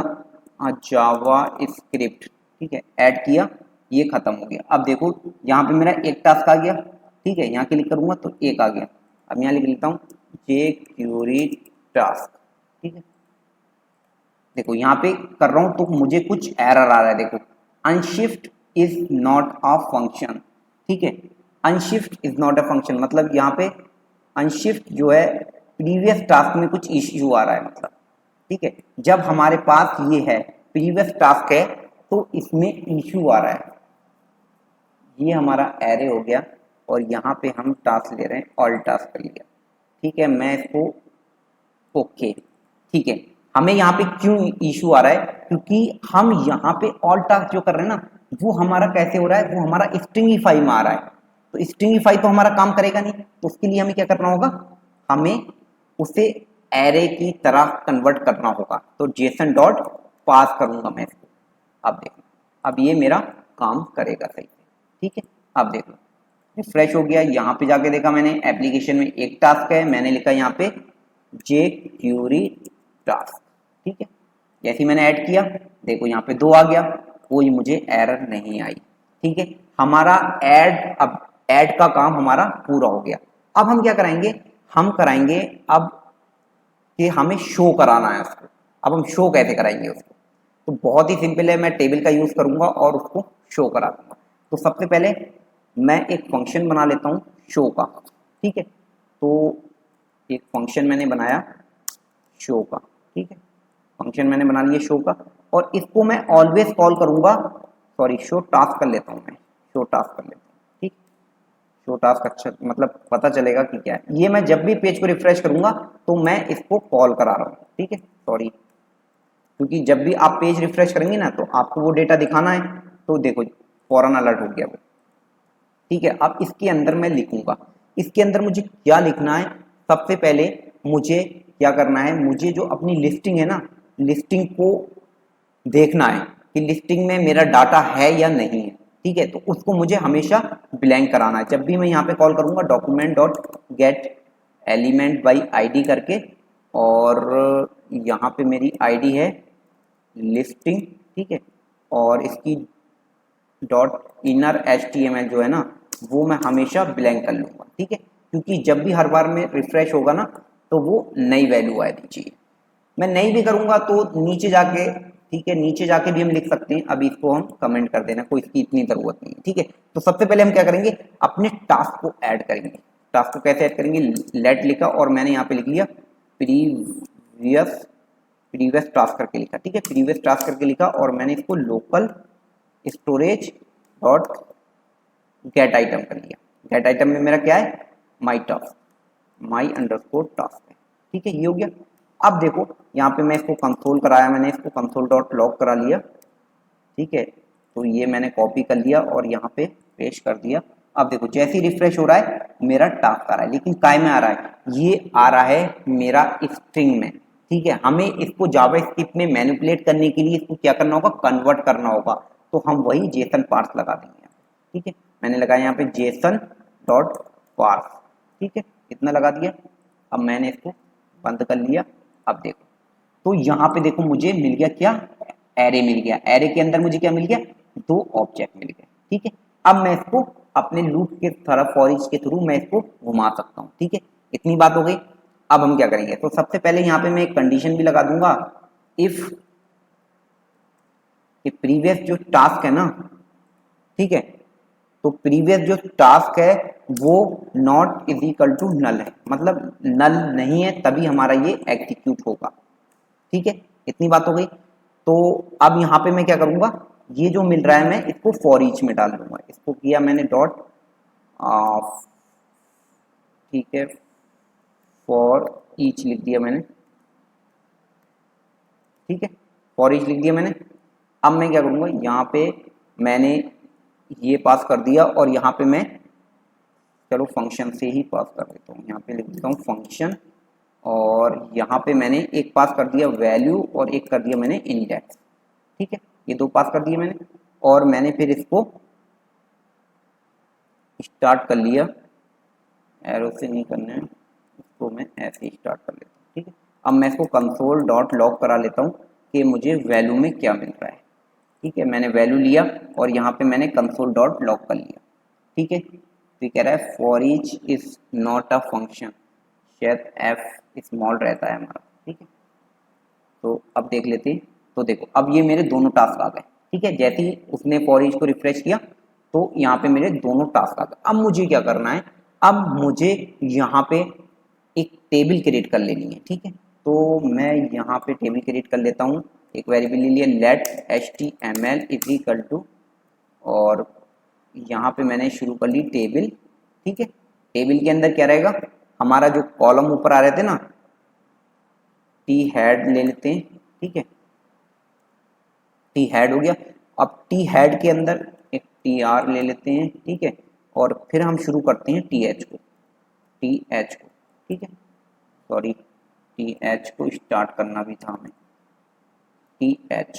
जावा स्क्रिप्ट, ठीक है, ऐड किया, ये खत्म हो गया। अब देखो यहाँ पे मेरा एक टास्क आ गया, ठीक है, यहाँ क्लिक करूंगा तो एक आ गया। अब यहाँ लिख लेता हूँ jQuery टास्क, ठीक है। देखो यहाँ पे कर रहा हूँ तो मुझे कुछ एरर आ रहा है। देखो unshift is not a function, ठीक है, unshift is not a function मतलब यहाँ पे अनशिफ्ट जो है प्रीवियस टास्क में कुछ इश्यू आ रहा है, मतलब, ठीक है। जब हमारे पास ये है प्रीवियस टास्क है तो इसमें इश्यू आ रहा है। ये हमारा एरे हो गया, और यहाँ पे हम टास्क ले रहे हैं, ऑल टास्क कर लिया, ठीक है। मैं इसको ओके, ठीक है। हमें यहाँ पे क्यों इशू आ रहा है, क्योंकि हम यहाँ पे ऑल टास्क जो कर रहे हैं ना, वो हमारा कैसे हो रहा है, वो हमारा स्ट्रिंगीफाई में आ रहा है। तो स्ट्रिंगीफाई तो हमारा काम करेगा नहीं, तो उसके लिए हमें क्या करना होगा, हमें उसे एरे की तरह कन्वर्ट करना होगा। तो जेसन डॉट पास करूंगा मैं इसको। अब देखो, अब ये मेरा काम करेगा सही से, ठीक है। अब देखो रिफ्रेश हो गया, यहाँ पे जाके देखा मैंने एप्लीकेशन में एक टास्क है, मैंने लिखा यहाँ पे jQuery टास्क, ठीक है। जैसे ही मैंने ऐड किया, देखो यहाँ पे 2 आ गया, कोई मुझे एरर नहीं आई, ठीक है। हमारा ऐड, अब ऐड का काम हमारा पूरा हो गया। अब हम क्या कराएंगे, हम कराएंगे अब कि हमें शो कराना है उसको। अब हम शो कैसे कराएंगे उसको, तो बहुत ही सिंपल है, मैं टेबल का यूज करूंगा और उसको शो करा दूंगा। तो सबसे पहले मैं एक फंक्शन बना लेता हूँ शो का, ठीक है। तो एक फंक्शन मैंने बनाया शो का, ठीक है, फंक्शन मैंने बना लिया शो का, और इसको मैं ऑलवेज कॉल करूंगा, सॉरी शो टास्क कर लेता हूँ, मैं शो टास्क कर लेता हूँ, ठीक। शो टास्क अच्छा मतलब पता चलेगा कि क्या है। ये मैं जब भी पेज को रिफ्रेश करूंगा तो मैं इसको कॉल करा रहा हूँ, ठीक है, सॉरी, क्योंकि जब भी आप पेज रिफ्रेश करेंगे ना तो आपको वो डेटा दिखाना है। तो देखो फौरन अलर्ट हो गया वो, ठीक है। अब इसके अंदर मैं लिखूंगा, इसके अंदर मुझे क्या लिखना है, सबसे पहले मुझे क्या करना है, मुझे जो अपनी लिस्टिंग है ना, लिस्टिंग को देखना है कि लिस्टिंग में मेरा डाटा है या नहीं है, ठीक है। तो उसको मुझे हमेशा ब्लैंक कराना है। जब भी मैं यहाँ पे कॉल करूंगा document dot get element by ID करके, और यहाँ पे मेरी आईडी है लिस्टिंग, ठीक है, और इसकी डॉट इनर HTML जो है ना, वो मैं हमेशा ब्लैंक कर लूंगा, ठीक है, क्योंकि जब भी हर बार में रिफ्रेश होगा ना तो वो नई वैल्यू आएगी चाहिए। मैं नहीं भी करूंगा तो नीचे जाके, ठीक है, नीचे जाके भी हम लिख सकते हैं। अभी इसको हम कमेंट कर देना, कोई इसकी इतनी जरूरत नहीं है, ठीक है। तो सबसे पहले हम क्या करेंगे, अपने टास्क को ऐड करेंगे। टास्क को कैसे ऐड करेंगे, लेट लिखा और मैंने यहाँ पे लिख लिया प्रीवियस, प्रीवियस टास्क करके लिखा, ठीक है, प्रीवियस टास्क करके लिखा, और मैंने इसको local storage dot gate item कर लिया। गेट आइटम में मेरा क्या है, my task, my underscore task है, ठीक है, ये हो गया। अब देखो यहाँ पे मैं इसको कंसोल कराया, मैंने इसको कंसोल डॉट लॉग करा लिया, ठीक है। तो ये मैंने कॉपी कर लिया और यहाँ पे पेस्ट कर दिया। अब देखो जैसे ही रिफ्रेश हो रहा है मेरा टास्क आ रहा है, लेकिन काय में आ रहा है, ये आ रहा है मेरा स्ट्रिंग में, ठीक है। हमें इसको जावास्क्रिप्ट में मैनिपुलेट करने के लिए इसको क्या करना होगा, कन्वर्ट करना होगा। तो हम वही जेसन पार्स लगा देंगे, ठीक है। मैंने लगाया यहाँ पे जेसन डॉट पार्स, ठीक है, इतना लगा दिया। अब मैंने इसको बंद कर लिया। अब देखो तो यहाँ पे देखो मुझे मिल गया क्या, एरे मिल गया। एरे के अंदर मुझे क्या मिल गया, 2 ऑब्जेक्ट मिल गए, ठीक है। अब मैं इसको अपने लूप के तरफ फॉर ईच के थ्रू मैं इसको घुमा सकता हूँ, ठीक है। इतनी बात हो गई। अब हम क्या करेंगे, तो सबसे पहले यहाँ पे मैं एक कंडीशन भी लगा दूंगा, इफ प्रीवियस जो टास्क है ना, ठीक है, तो प्रीवियस जो टास्क है वो not is equal to null है, मतलब नल नहीं है तभी हमारा ये एग्जीक्यूट होगा। ठीक है, इतनी बात हो गई। तो अब यहाँ पे मैं क्या करूँगा, ये जो मिल रहा है मैं इसको फॉर ईच में डाल दूंगा। इसको किया मैंने डॉट, ठीक है, फॉर ईच लिख दिया मैंने। ठीक है, फॉर ईच लिख दिया मैंने। अब मैं क्या करूँगा, यहाँ पे मैंने ये पास कर दिया और यहाँ पे मैं, चलो फंक्शन से ही पास कर देता हूँ, यहाँ पे लिख देता हूँ फंक्शन, और यहाँ पे मैंने एक पास कर दिया वैल्यू और एक कर दिया मैंने इंडेक्स। ठीक है, ये दो पास कर दिए मैंने, और मैंने फिर इसको स्टार्ट कर लिया, एरो से नहीं करना है इसको, मैं ऐसे ही स्टार्ट कर लेता हूँ। ठीक है, अब मैं इसको कंसोल डॉट लॉग करा लेता हूँ कि मुझे वैल्यू में क्या मिल रहा है। ठीक है, मैंने वैल्यू लिया और यहाँ पे मैंने कंसोल डॉट लॉग कर लिया। ठीक है, तो कह रहा है for each is not a function, शायद एफ स्मॉल रहता है हमारा। ठीक है, तो अब देख लेते हैं। तो देखो अब ये मेरे दोनों टास्क आ गए। ठीक है, जैसे ही उसने फॉर ईच को रिफ्रेश किया तो यहाँ पे मेरे दोनों टास्क आ गए। अब मुझे क्या करना है, अब मुझे यहाँ पे एक टेबल क्रिएट कर लेनी है। ठीक है, तो मैं यहाँ पे टेबल क्रिएट कर लेता हूँ। एक वेरिएबल ले लिया let HTML is equal to, और यहाँ पे मैंने शुरू कर ली टेबल। ठीक है, टेबल के अंदर क्या रहेगा, हमारा जो कॉलम ऊपर आ रहे थे ना, टी हेड ले लेते हैं। ठीक है, टी हेड हो गया। अब टी हेड के अंदर एक टी आर ले लेते हैं। ठीक है, और फिर हम शुरू करते हैं टी एच को, टी एच को। ठीक है, सॉरी, टी एच को स्टार्ट करना भी था हमें, टी एच।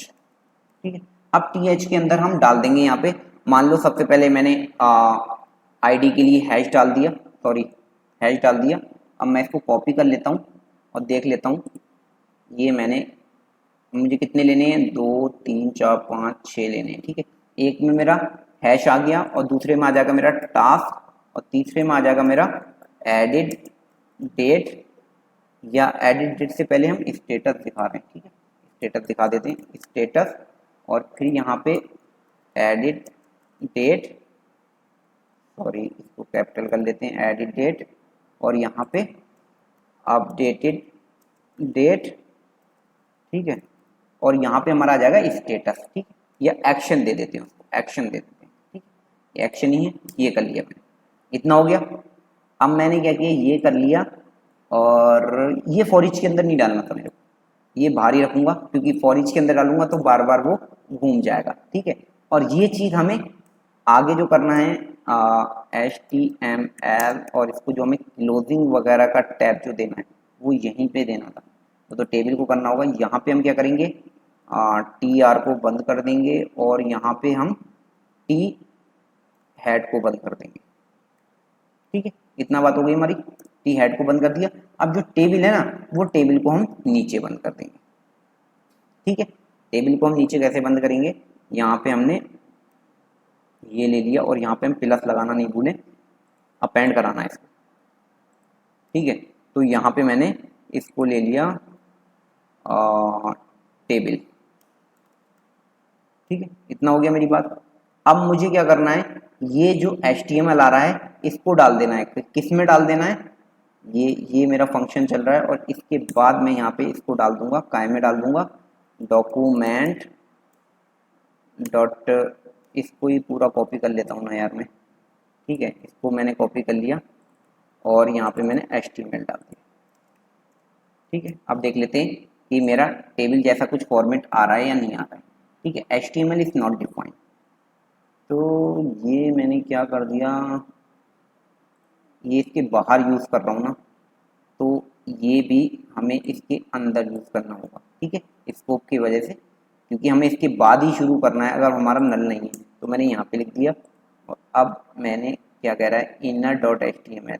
ठीक है, अब टी एच के अंदर हम डाल देंगे यहाँ पे, मान लो सबसे पहले मैंने आईडी के लिए हैश डाल दिया, सॉरी हैश डाल दिया। अब मैं इसको कॉपी कर लेता हूँ और देख लेता हूँ, ये मैंने, मुझे कितने लेने हैं, 2 3 4 5 6 लेने हैं। ठीक है, एक में मेरा हैश आ गया और दूसरे में आ जाएगा मेरा टास्क और तीसरे में आ जाएगा मेरा एडिट डेट, या एडिट डेट से पहले हम स्टेटस दिखा रहे हैं। ठीक है, स्टेटस दिखा देते हैं, स्टेटस, और फिर यहाँ पे एडिट डेट, सॉरी इसको कैपिटल कर लेते हैं, एडिट डेट, और यहाँ पे अपडेटेड डेट। ठीक है, और यहाँ पे हमारा आ जाएगा स्टेटस। ठीक है, या एक्शन दे देते हैं उसको, एक्शन दे देते हैं। ठीक है, एक्शन ही है, ये कर लिया मैंने, इतना हो गया। अब मैंने क्या किया, ये कर लिया, और ये फॉर ईच के अंदर नहीं डालना था मेरे को, ये बाहर ही रखूंगा, क्योंकि फॉर ईच के अंदर डालूंगा तो बार बार वो घूम जाएगा। ठीक है, और ये चीज़ हमें आगे जो करना है HTML, और इसको जो हमें क्लोजिंग वगैरह का टैब जो देना है वो यहीं पे देना था। तो टेबल को करना होगा, यहाँ पे हम क्या करेंगे, TR को बंद कर देंगे और यहाँ पे हम T हेड को बंद कर देंगे। ठीक है, इतना बात हो गई हमारी, T हेड को बंद कर दिया। अब जो टेबल है ना, वो टेबल को हम नीचे बंद कर देंगे। ठीक है, टेबल को हम नीचे कैसे बंद करेंगे, यहाँ पे हमने ये ले लिया और यहाँ पे हम प्लस लगाना नहीं भूलें, अपेंड कराना है इसको। ठीक है, तो यहाँ पे मैंने इसको ले लिया टेबल। ठीक है, इतना हो गया मेरी बात। अब मुझे क्या करना है, ये जो HTML आ रहा है इसको डाल देना है, किस में डाल देना है, ये मेरा फंक्शन चल रहा है, और इसके बाद मैं यहाँ पे इसको डाल दूंगा, काय में डाल दूंगा, डॉक्यूमेंट डॉट, इसको ही पूरा कॉपी कर लेता हूँ ना यार मैं। ठीक है, इसको मैंने कॉपी कर लिया और यहाँ पे मैंने HTML डाल दिया। ठीक है, अब देख लेते हैं कि मेरा टेबल जैसा कुछ फॉर्मेट आ रहा है या नहीं आ रहा है। ठीक है, HTML इज नॉट डिफाइंड, तो ये मैंने क्या कर दिया, ये इसके बाहर यूज़ कर रहा हूँ ना, तो ये भी हमें इसके अंदर यूज़ करना होगा। ठीक है, स्कोप की वजह से, क्योंकि हमें इसके बाद ही शुरू करना है अगर हमारा नल नहीं है। तो मैंने यहाँ पे लिख दिया, और अब मैंने क्या कह रहा है, इनर डॉट HTML,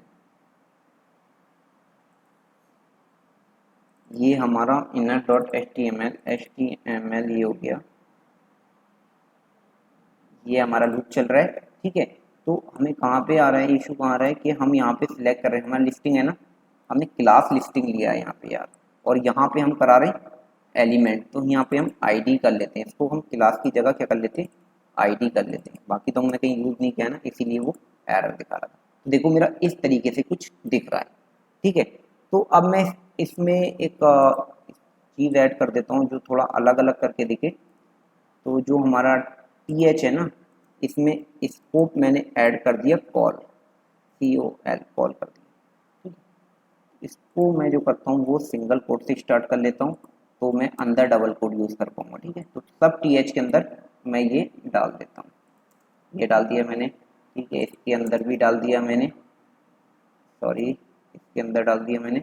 ये हमारा इनर डॉट HTML ये हो गया, ये हमारा लूप चल रहा है। ठीक है, तो हमें कहाँ पे आ रहा है इशू, कहाँ आ रहा है कि हम यहाँ पे सिलेक्ट कर रहे हैं, हमारा लिस्टिंग है ना, हमने क्लास लिस्टिंग लिया है यहाँ पे यार, और यहाँ पे हम करा रहे हैं एलिमेंट, तो यहाँ पे हम आईडी कर लेते हैं, इसको हम क्लास की जगह क्या कर लेते हैं, आईडी कर लेते हैं, बाकी तो हमने कहीं यूज़ नहीं किया ना, इसीलिए वो एरर दिखा रहा था। तो देखो मेरा इस तरीके से कुछ दिख रहा है, ठीक है। तो अब मैं इसमें एक चीज़ ऐड कर देता हूँ जो थोड़ा अलग अलग करके दिखे। तो जो हमारा टी एच है ना, इसमें स्कोप मैंने ऐड कर दिया कॉल, COL कॉल कर दिया। इसको मैं जो करता हूँ वो सिंगल कोट से स्टार्ट कर लेता हूँ, तो मैं अंदर डबल कोट यूज़ कर पाऊँगा, ठीक है। तो सब TH के अंदर मैं ये डाल देता हूँ, ये डाल दिया मैंने, ठीक है। इसके अंदर भी डाल दिया मैंने, सॉरी इसके अंदर डाल दिया मैंने,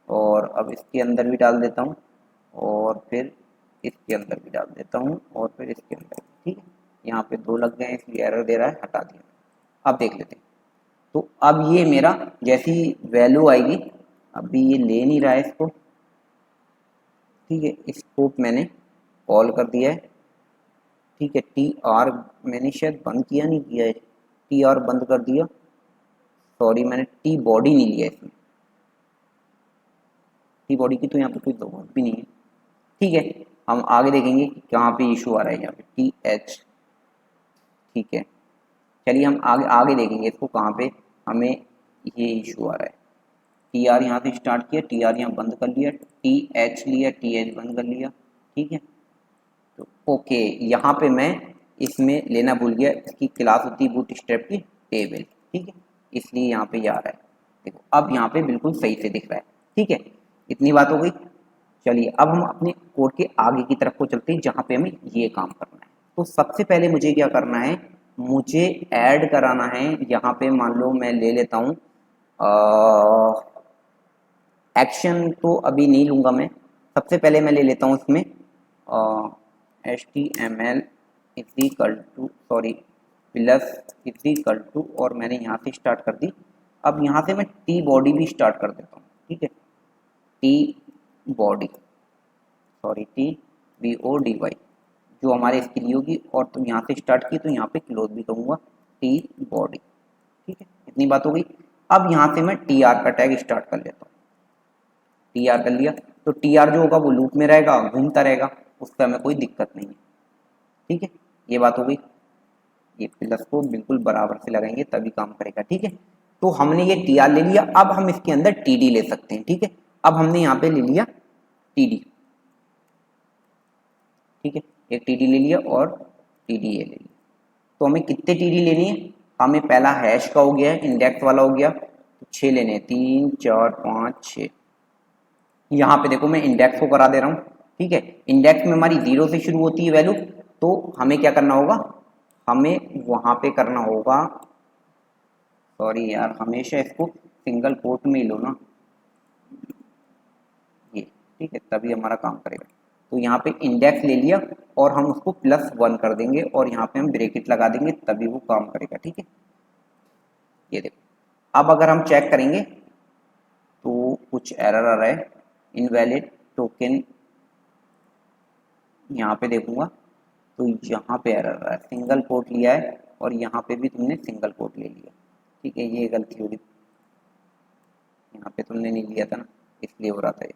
और अब इसके अंदर भी डाल देता हूँ, और फिर इसके अंदर भी डाल देता हूँ, और फिर इसके अंदर, ठीक है। यहाँ पे 2 लग गए इसलिए एरर दे रहा है, हटा दिया। अब देख लेते हैं। तो अब ये मेरा जैसी वैल्यू आएगी, अभी ये ले नहीं रहा है इसको, ठीक है। स्कोप मैंने कॉल कर दिया है, ठीक है। TR मैंने शायद बंद किया नहीं किया है, TR बंद कर दिया, सॉरी मैंने T बॉडी नहीं लिया इसमें, T बॉडी की तो यहाँ पे कोई जरूरत भी नहीं है, ठीक है। हम आगे देखेंगे कि कहाँ पे इशू आ रहा है, यहाँ पे TH, ठीक है। चलिए हम आगे आगे देखेंगे इसको कहाँ पे हमें ये इशू आ रहा है। TR यहाँ से स्टार्ट किया, TR यहाँ बंद कर लिया, TH लिया, TH बंद कर लिया, ठीक है। तो ओके, यहाँ पे मैं इसमें लेना भूल गया, इसकी क्लास होती है बूटस्ट्रैप की टेबल, ठीक है, इसलिए यहाँ पे ये आ रहा है। देखो अब यहाँ पे बिल्कुल सही से दिख रहा है, ठीक है। इतनी बात हो गई। चलिए अब हम अपने कोड के आगे की तरफ को चलते हैं जहाँ पे हमें ये काम करना है। तो सबसे पहले मुझे क्या करना है, मुझे ऐड कराना है, यहाँ पे मान लो मैं ले लेता हूँ एक्शन, तो अभी नहीं लूँगा मैं। सबसे पहले मैं ले लेता हूँ इसमें HTML equal to, sorry plus equal to, और मैंने यहाँ से स्टार्ट कर दी। अब यहाँ से मैं T बॉडी भी स्टार्ट कर देता हूँ, ठीक है। T बॉडी, सॉरी TBODY जो हमारे इसके लिए होगी, और तुम यहाँ से स्टार्ट की तो यहाँ पे क्लोज भी करूँगा, T बॉडी, ठीक है। इतनी बात हो गई। अब यहाँ से मैं TR का टैग स्टार्ट कर लेता हूँ, TR कर लिया। तो TR जो होगा वो लूप में रहेगा, घूमता रहेगा, उसका हमें कोई दिक्कत नहीं है, ठीक है। ये बात हो गई। ये प्लस को बिल्कुल बराबर से लगाएंगे तभी काम करेगा, ठीक है। तो हमने ये TR ले लिया, अब हम इसके अंदर TD ले सकते हैं, ठीक है। अब हमने यहाँ पे ले लिया TD, ठीक है, एक TD ले लिया और TD ये ले लिया। तो हमें कितने TD लेनी है, हमें पहला हैश का हो गया है, इंडेक्स वाला हो गया, तो 6 लेने हैं, 3 4 5 6। यहाँ पे देखो मैं इंडेक्स को करा दे रहा हूँ, ठीक है। इंडेक्स में हमारी 0 से शुरू होती है वैल्यू, तो हमें क्या करना होगा, हमें वहाँ पे करना होगा, सॉरी यार हमेशा इसको सिंगल कोट में ही लो ना, ये ठीक है, तभी हमारा काम करेगा। तो यहाँ पे इंडेक्स ले लिया और हम उसको +1 कर देंगे, और यहाँ पे हम ब्रैकेट लगा देंगे तभी वो काम करेगा, ठीक है। ये देखो अब अगर हम चेक करेंगे तो कुछ एरर आ रहा है, इनवैलिड टोकन, यहाँ पे देखूंगा तो यहाँ पे एरर आ रहा है, सिंगल कोट लिया है और यहाँ पे भी तुमने सिंगल कोट ले लिया, ठीक है। ये गलती होगी, यहाँ पे तुमने नहीं लिया था ना, इसलिए हो रहा था ये,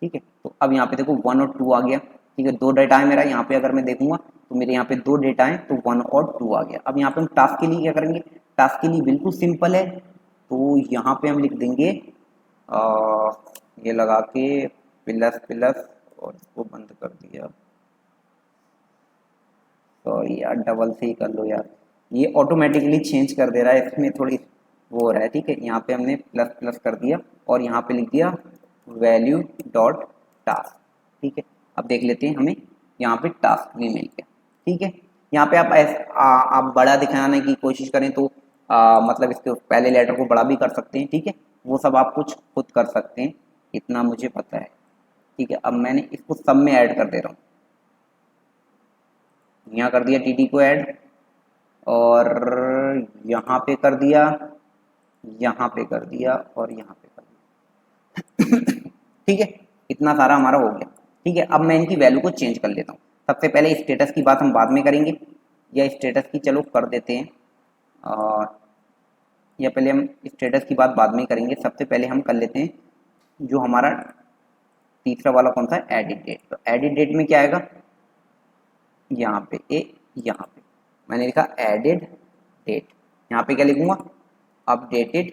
ठीक है। तो अब यहाँ पे देखो 1 और 2 आ गया, ठीक है। 2 डेटा है मेरा, यहाँ पे अगर मैं देखूंगा तो मेरे यहाँ पे 2 डेटा है, तो 1 और 2 आ गया। अब यहाँ पे हम टास्क के लिए क्या करेंगे, टास्क के लिए बिल्कुल सिंपल है, तो यहाँ पे हम लिख देंगे ये लगा के प्लस प्लस, और इसको बंद कर दिया, सॉरी यार डबल से ही कर लो यार, ये ऑटोमेटिकली चेंज कर दे रहा है, इसमें थोड़ी वो हो रहा है, ठीक है। यहाँ पे हमने प्लस प्लस कर दिया और यहाँ पे लिख दिया वैल्यू डॉट टास्क, ठीक है। अब देख लेते हैं, हमें यहाँ पे टास्क भी मिल गया, ठीक है। यहाँ पे आप आप बड़ा दिखाने की कोशिश करें तो मतलब इसके पहले लेटर को बड़ा भी कर सकते हैं, ठीक है। वो सब आप कुछ खुद कर सकते हैं, इतना मुझे पता है, ठीक है। अब मैंने इसको सब में ऐड कर दे रहा हूँ, यहाँ कर दिया TD को ऐड, और यहाँ पे कर दिया, यहाँ पे कर दिया, और यहाँ पे कर दिया, ठीक है। इतना सारा हमारा हो गया, ठीक है। अब मैं इनकी वैल्यू को चेंज कर लेता हूँ। सबसे पहले स्टेटस की बात हम बाद में करेंगे, या स्टेटस की चलो कर देते हैं, और या पहले हम स्टेटस की बात बाद में करेंगे। सबसे पहले हम कर लेते हैं जो हमारा तीसरा वाला कौन सा है, एडिट डेट। तो एडिट डेट में क्या आएगा, यहाँ पे यहाँ पे, मैंने लिखा एडेड डेट, यहाँ पे क्या लिखूंगा, अपडेटेड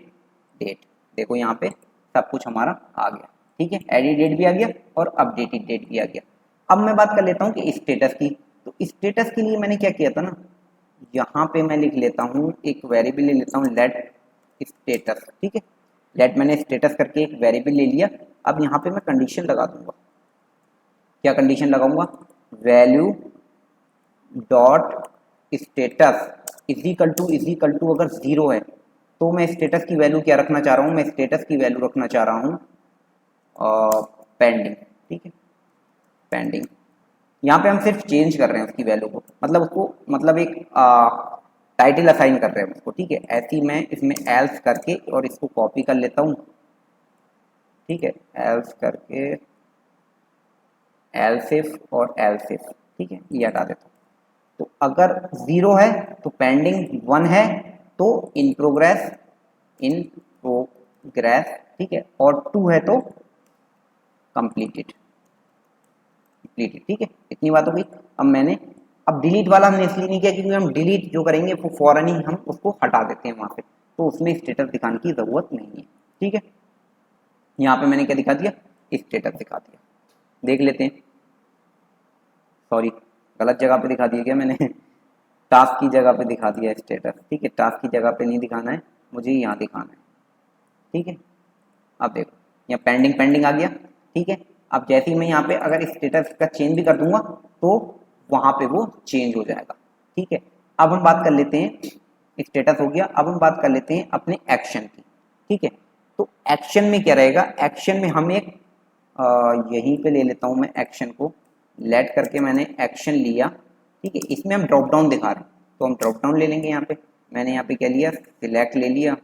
डेट। देखो यहाँ पे सब कुछ हमारा आ गया, ठीक है, एडिट डेट भी आ गया और अपडेटेड डेट भी आ गया। अब मैं बात कर लेता हूँ कि स्टेटस की। तो स्टेटस के लिए मैंने क्या किया था ना, यहाँ पे मैं लिख लेता हूँ एक वेरिएबल ले लेता हूँ लेट स्टेटस, ठीक है। लेट मैंने स्टेटस करके एक वेरिएबल ले लिया। अब यहाँ पे मैं कंडीशन लगा दूंगा, क्या कंडीशन लगाऊंगा, value dot status is equal to अगर जीरो है तो मैं स्टेटस की वैल्यू क्या रखना चाह रहा हूँ, मैं स्टेटस की वैल्यू रखना चाह रहा हूँ पेंडिंग, ठीक है, पेंडिंग। यहाँ पे हम सिर्फ चेंज कर रहे हैं उसकी वैल्यू को, मतलब उसको मतलब एक टाइटल असाइन कर रहे हैं उसको, ठीक है। ऐसी मैं इसमें एल्स करके और इसको कॉपी कर लेता हूँ, ठीक है, एल्स करके एल्सिफ और एल्सिफ, ठीक है, ये हटा देता हूँ। तो अगर जीरो है तो पेंडिंग, वन है तो इन प्रोग्रेस, ठीक है, और टू है तो कंप्लीटेड, ठीक है। इतनी बात हो गई। अब मैंने अब डिलीट वाला हमने इसलिए नहीं किया क्योंकि हम डिलीट जो करेंगे वो फौरन ही हम उसको हटा देते हैं वहां पे, तो उसमें स्टेटस दिखाने की जरूरत नहीं है, ठीक है। यहाँ पे मैंने क्या दिखा दिया, स्टेटस दिखा दिया, देख लेते हैं। सॉरी, गलत जगह पे दिखा दिया क्या मैंने टास्क की जगह पे दिखा दिया स्टेटस, ठीक है, टास्क की जगह पे नहीं दिखाना है, मुझे यहाँ दिखाना है, ठीक है। अब देखो यहाँ पेंडिंग पेंडिंग आ गया, ठीक है। अब जैसे ही मैं यहाँ पे अगर स्टेटस का चेंज भी कर दूंगा तो वहां पे वो चेंज हो जाएगा, ठीक है। अब हम बात कर लेते हैं, स्टेटस हो गया, अब हम बात कर लेते हैं अपने एक्शन की, ठीक है। तो एक्शन में क्या रहेगा, एक्शन में हम एक यहीं पे ले लेता हूं मैं एक्शन को, लेट करके मैंने एक्शन लिया, ठीक है। इसमें हम ड्रॉप डाउन दिखा रहे हैं तो हम ड्रॉप डाउन ले लेंगे। यहाँ पे मैंने यहाँ पे क्या लिया, सिलेक्ट ले लिया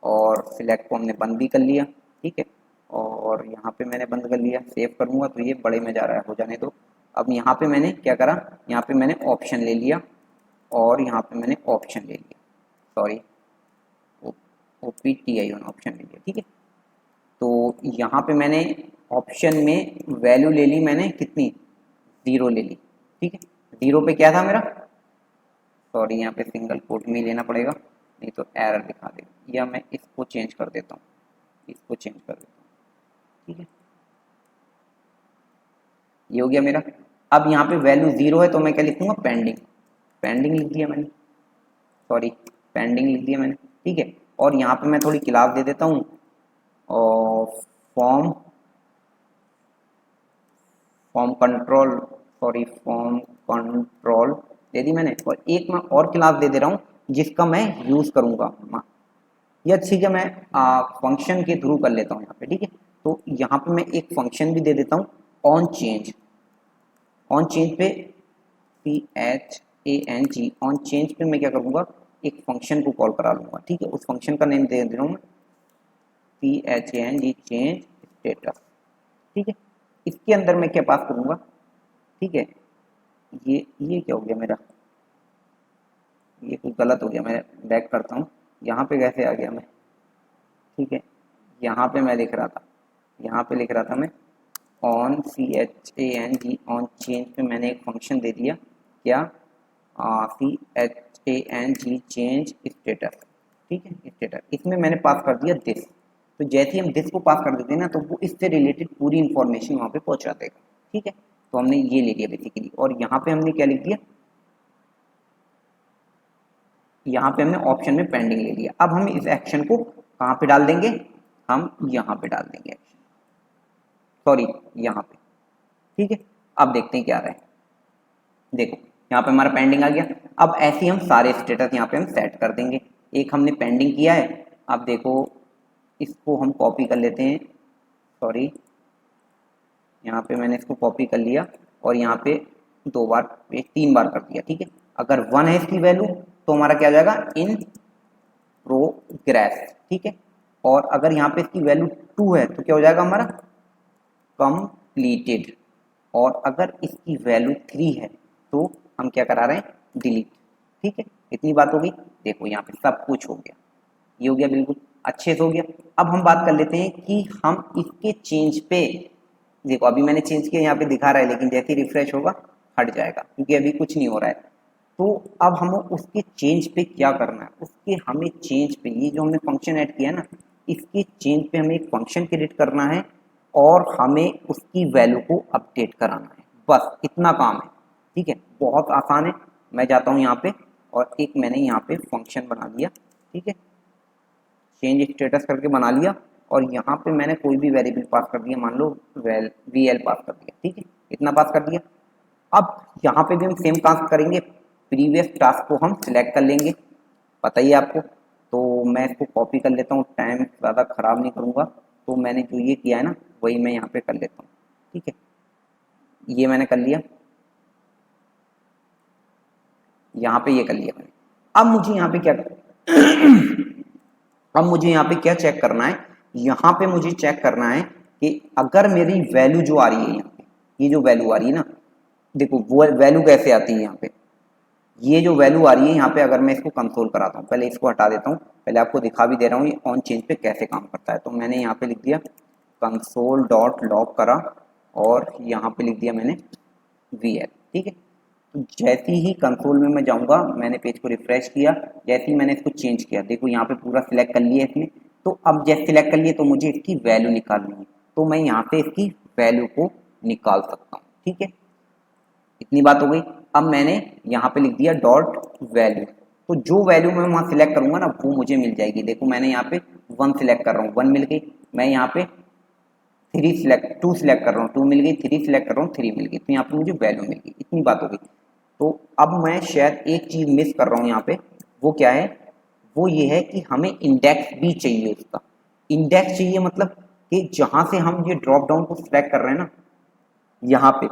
और सिलेक्ट को हमने बंद भी कर लिया, ठीक है। और यहाँ पे मैंने बंद कर लिया, सेव करूँगा तो ये बड़े में जा रहा है, हो जाने दो। अब यहाँ पे मैंने क्या करा, यहाँ पे मैंने ऑप्शन ले लिया और यहाँ पे मैंने ऑप्शन ले लिया, सॉरी OPTI ऑप्शन ले लिया, ठीक है। तो यहाँ पे मैंने ऑप्शन में वैल्यू ले ली मैंने कितनी, जीरो ले ली, ठीक है। जीरो पे क्या था मेरा, सॉरी यहाँ पे सिंगल कोट में लेना पड़ेगा नहीं तो एरर दिखा देगा, या मैं इसको चेंज कर देता हूँ, इसको चेंज कर देता हूँ, ठीक है, ये हो गया मेरा। अब यहाँ पे वैल्यू जीरो है तो मैं क्या लिखूंगा, पेंडिंग, पेंडिंग लिख दिया मैंने, सॉरी पेंडिंग लिख दिया मैंने, ठीक है। और यहाँ पे मैं थोड़ी क्लास दे देता हूँ और form control, sorry form control दे दी मैंने, और एक मैं और क्लास दे दे रहा हूँ जिसका मैं यूज करूंगा, या ठीक है मैं फंक्शन के थ्रू कर लेता हूँ यहाँ पे, ठीक है। तो यहाँ पे मैं एक फंक्शन भी दे देता हूँ ऑन चेंज, ऑन चेंज पे CHANG, ऑन चेंज पे मैं क्या करूँगा, एक फंक्शन को कॉल करा लूँगा, ठीक है। उस फंक्शन का नेम दे रहा हूँ मैं CHANG चेंज स्टेटस, ठीक है। इसके अंदर मैं क्या पास करूँगा, ठीक है, ये क्या हो गया मेरा, ये कुछ गलत हो गया, मैं बैक करता हूँ, यहाँ पे कैसे आ गया मैं, ठीक है। यहाँ पे मैं लिख रहा था, यहाँ पे लिख रहा था मैं ऑन CHANG, ऑन चेंज पे मैंने एक फंक्शन दे दिया, क्या CHANG चेंज स्टेटस, ठीक है, स्टेटस। इसमें मैंने पास कर दिया दिस, तो जैसे ही हम दिस को पास कर देते हैं ना तो वो इससे रिलेटेड पूरी इंफॉर्मेशन वहाँ पे पहुँचा देगा, ठीक है। तो हमने ये ले लिया बेसिकली, और यहाँ पे हमने क्या लिख दिया, यहाँ पे हमने ऑप्शन में पेंडिंग ले लिया। अब हम इस एक्शन को कहाँ पे डाल देंगे, हम यहाँ पे डाल देंगे एक्शन, सॉरी यहाँ पे, ठीक है। अब देखते हैं क्या आ रहा है, देखो यहाँ पे हमारा पेंडिंग आ गया। अब ऐसे ही हम सारे स्टेटस यहाँ पे हम सेट कर देंगे। एक हमने पेंडिंग किया है, अब देखो इसको हम कॉपी कर लेते हैं, सॉरी यहाँ पे मैंने इसको कॉपी कर लिया और यहाँ पे दो बार, तीन बार कर दिया, ठीक है। अगर वन है इसकी वैल्यू तो हमारा क्या आ जाएगा, इन प्रोग्रेस, ठीक है। और अगर यहाँ पे इसकी वैल्यू टू है तो क्या हो जाएगा हमारा, कंप्लीटेड। और अगर इसकी वैल्यू थ्री है तो हम क्या करा रहे हैं, डिलीट, ठीक है। इतनी बात हो गई, देखो यहाँ पे सब कुछ हो गया, ये हो गया बिल्कुल अच्छे से हो गया। अब हम बात कर लेते हैं कि हम इसके चेंज पे, देखो अभी मैंने चेंज किया यहाँ पे दिखा रहा है लेकिन जैसे ही रिफ्रेश होगा हट जाएगा क्योंकि अभी कुछ नहीं हो रहा है। तो अब हम उसके चेंज पे क्या करना है, उसके हमें चेंज पे, ये जो हमने फंक्शन ऐड किया ना, इसके चेंज पे हमें एक फंक्शन क्रिएट करना है और हमें उसकी वैल्यू को अपडेट कराना है, बस इतना काम है। ठीक है, बहुत आसान है। मैं जाता हूँ यहाँ पे और एक मैंने यहाँ पे फंक्शन बना दिया। ठीक है, चेंज स्टेटस करके बना लिया और यहाँ पे मैंने कोई भी वेरिएबल पास कर दिया, मान लो वीएल पास कर दिया। ठीक है, इतना पास कर दिया। अब यहाँ पे भी हम सेम काम करेंगे, प्रीवियस टास्क को हम सिलेक्ट कर लेंगे, पता ही है आपको। तो मैं इसको कॉपी कर लेता हूँ, टाइम ज़्यादा ख़राब नहीं करूँगा। तो मैंने जो ये किया है ना, वही मैं यहाँ पे कर लेता हूँ। ठीक है, ये मैंने कर लिया, यहाँ पे ये कर लिया मैंने। अब मुझे यहाँ पे क्या अब मुझे यहाँ पे क्या चेक करना है, यहाँ पे मुझे चेक करना है कि अगर मेरी वैल्यू जो आ रही है यहाँ पे, ये जो वैल्यू आ रही है ना, देखो वो वैल्यू कैसे आती है यहाँ पे, ये जो वैल्यू आ रही है यहाँ पे, अगर मैं इसको कंसोल कराता हूँ, पहले इसको हटा देता हूँ, पहले आपको दिखा भी दे रहा हूँ ये ऑन चेंज पे कैसे काम करता है। तो मैंने यहाँ पे लिख दिया कंसोल डॉट लॉग करा और यहाँ पे लिख दिया मैंने VL। ठीक है, तो जैसे ही कंसोल में मैं जाऊँगा, मैंने पेज को रिफ्रेश किया, जैसे ही मैंने इसको चेंज किया, देखो यहाँ पे पूरा सिलेक्ट कर लिया इसने। तो अब जैसे सिलेक्ट कर लिए तो मुझे इसकी वैल्यू निकालनी है, तो मैं यहाँ पे इसकी वैल्यू को निकाल सकता हूँ। ठीक है, इतनी बात हो गई। अब मैंने यहाँ पे लिख दिया डॉट वैल्यू, तो जो वैल्यू मैं वहाँ सिलेक्ट करूँगा ना, वो मुझे मिल जाएगी। देखो मैंने यहाँ पे 1 सिलेक्ट कर रहा हूँ, 1 मिल गई। मैं यहाँ पे 2 सिलेक्ट कर रहा हूँ, 2 मिल गई। 3 सिलेक्ट कर रहा हूँ, 3 मिल गई। तो यहाँ पे मुझे वैल्यू मिल गई, इतनी बात हो गई। तो अब मैं शायद एक चीज़ मिस कर रहा हूँ यहाँ पे, वो क्या है, वो ये है कि हमें इंडेक्स भी चाहिए उसका। इंडेक्स चाहिए मतलब कि जहाँ से हम ये ड्रॉप डाउन को सिलेक्ट कर रहे हैं ना, यहाँ पे,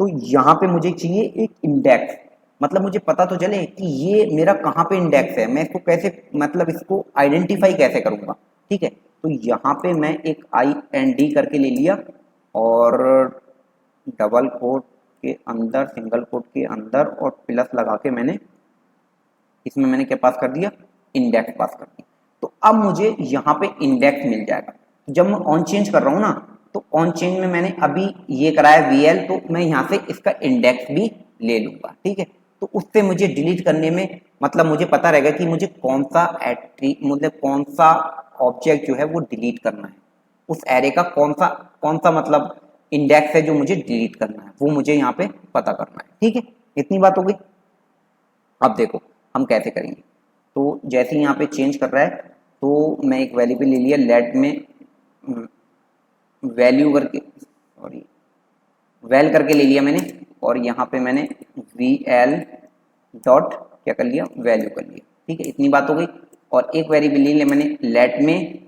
तो यहाँ पे मुझे चाहिए एक इंडेक्स, मतलब मुझे पता तो चले कि ये मेरा कहाँ पे इंडेक्स है, मैं इसको कैसे, मतलब इसको आइडेंटिफाई कैसे करूँगा। ठीक है, तो यहाँ पे मैं एक IND करके ले लिया और डबल कोट के अंदर, सिंगल कोट के अंदर और प्लस लगा के मैंने इसमें मैंने क्या पास कर दिया, इंडेक्स पास कर दिया। तो अब मुझे यहाँ पे इंडेक्स मिल जाएगा। जब मैं ऑन चेंज कर रहा हूँ ना, तो ऑन चेंज में मैंने अभी ये कराया VL, तो मैं यहाँ से इसका इंडेक्स भी ले लूंगा। ठीक है, तो उससे मुझे डिलीट करने में, मतलब मुझे पता रहेगा कि मुझे कौन सा मतलब कौन सा ऑब्जेक्ट जो है वो डिलीट करना है, उस एरे का कौन सा मतलब इंडेक्स है जो मुझे डिलीट करना है, वो मुझे यहाँ पे पता करना है। ठीक है, इतनी बात हो गई। अब देखो हम कैसे करेंगे। तो जैसे ही यहाँ पे चेंज कर रहा है, तो मैं एक वेरिएबल ले लिया, लेट में वैल्यू करके, सॉरी वैल करके ले लिया मैंने, और यहाँ पे मैंने VL डॉट क्या कर लिया, वैल्यू कर लिया। ठीक है, इतनी बात हो गई। और एक वेरिएबल ले लिया मैंने, लेट में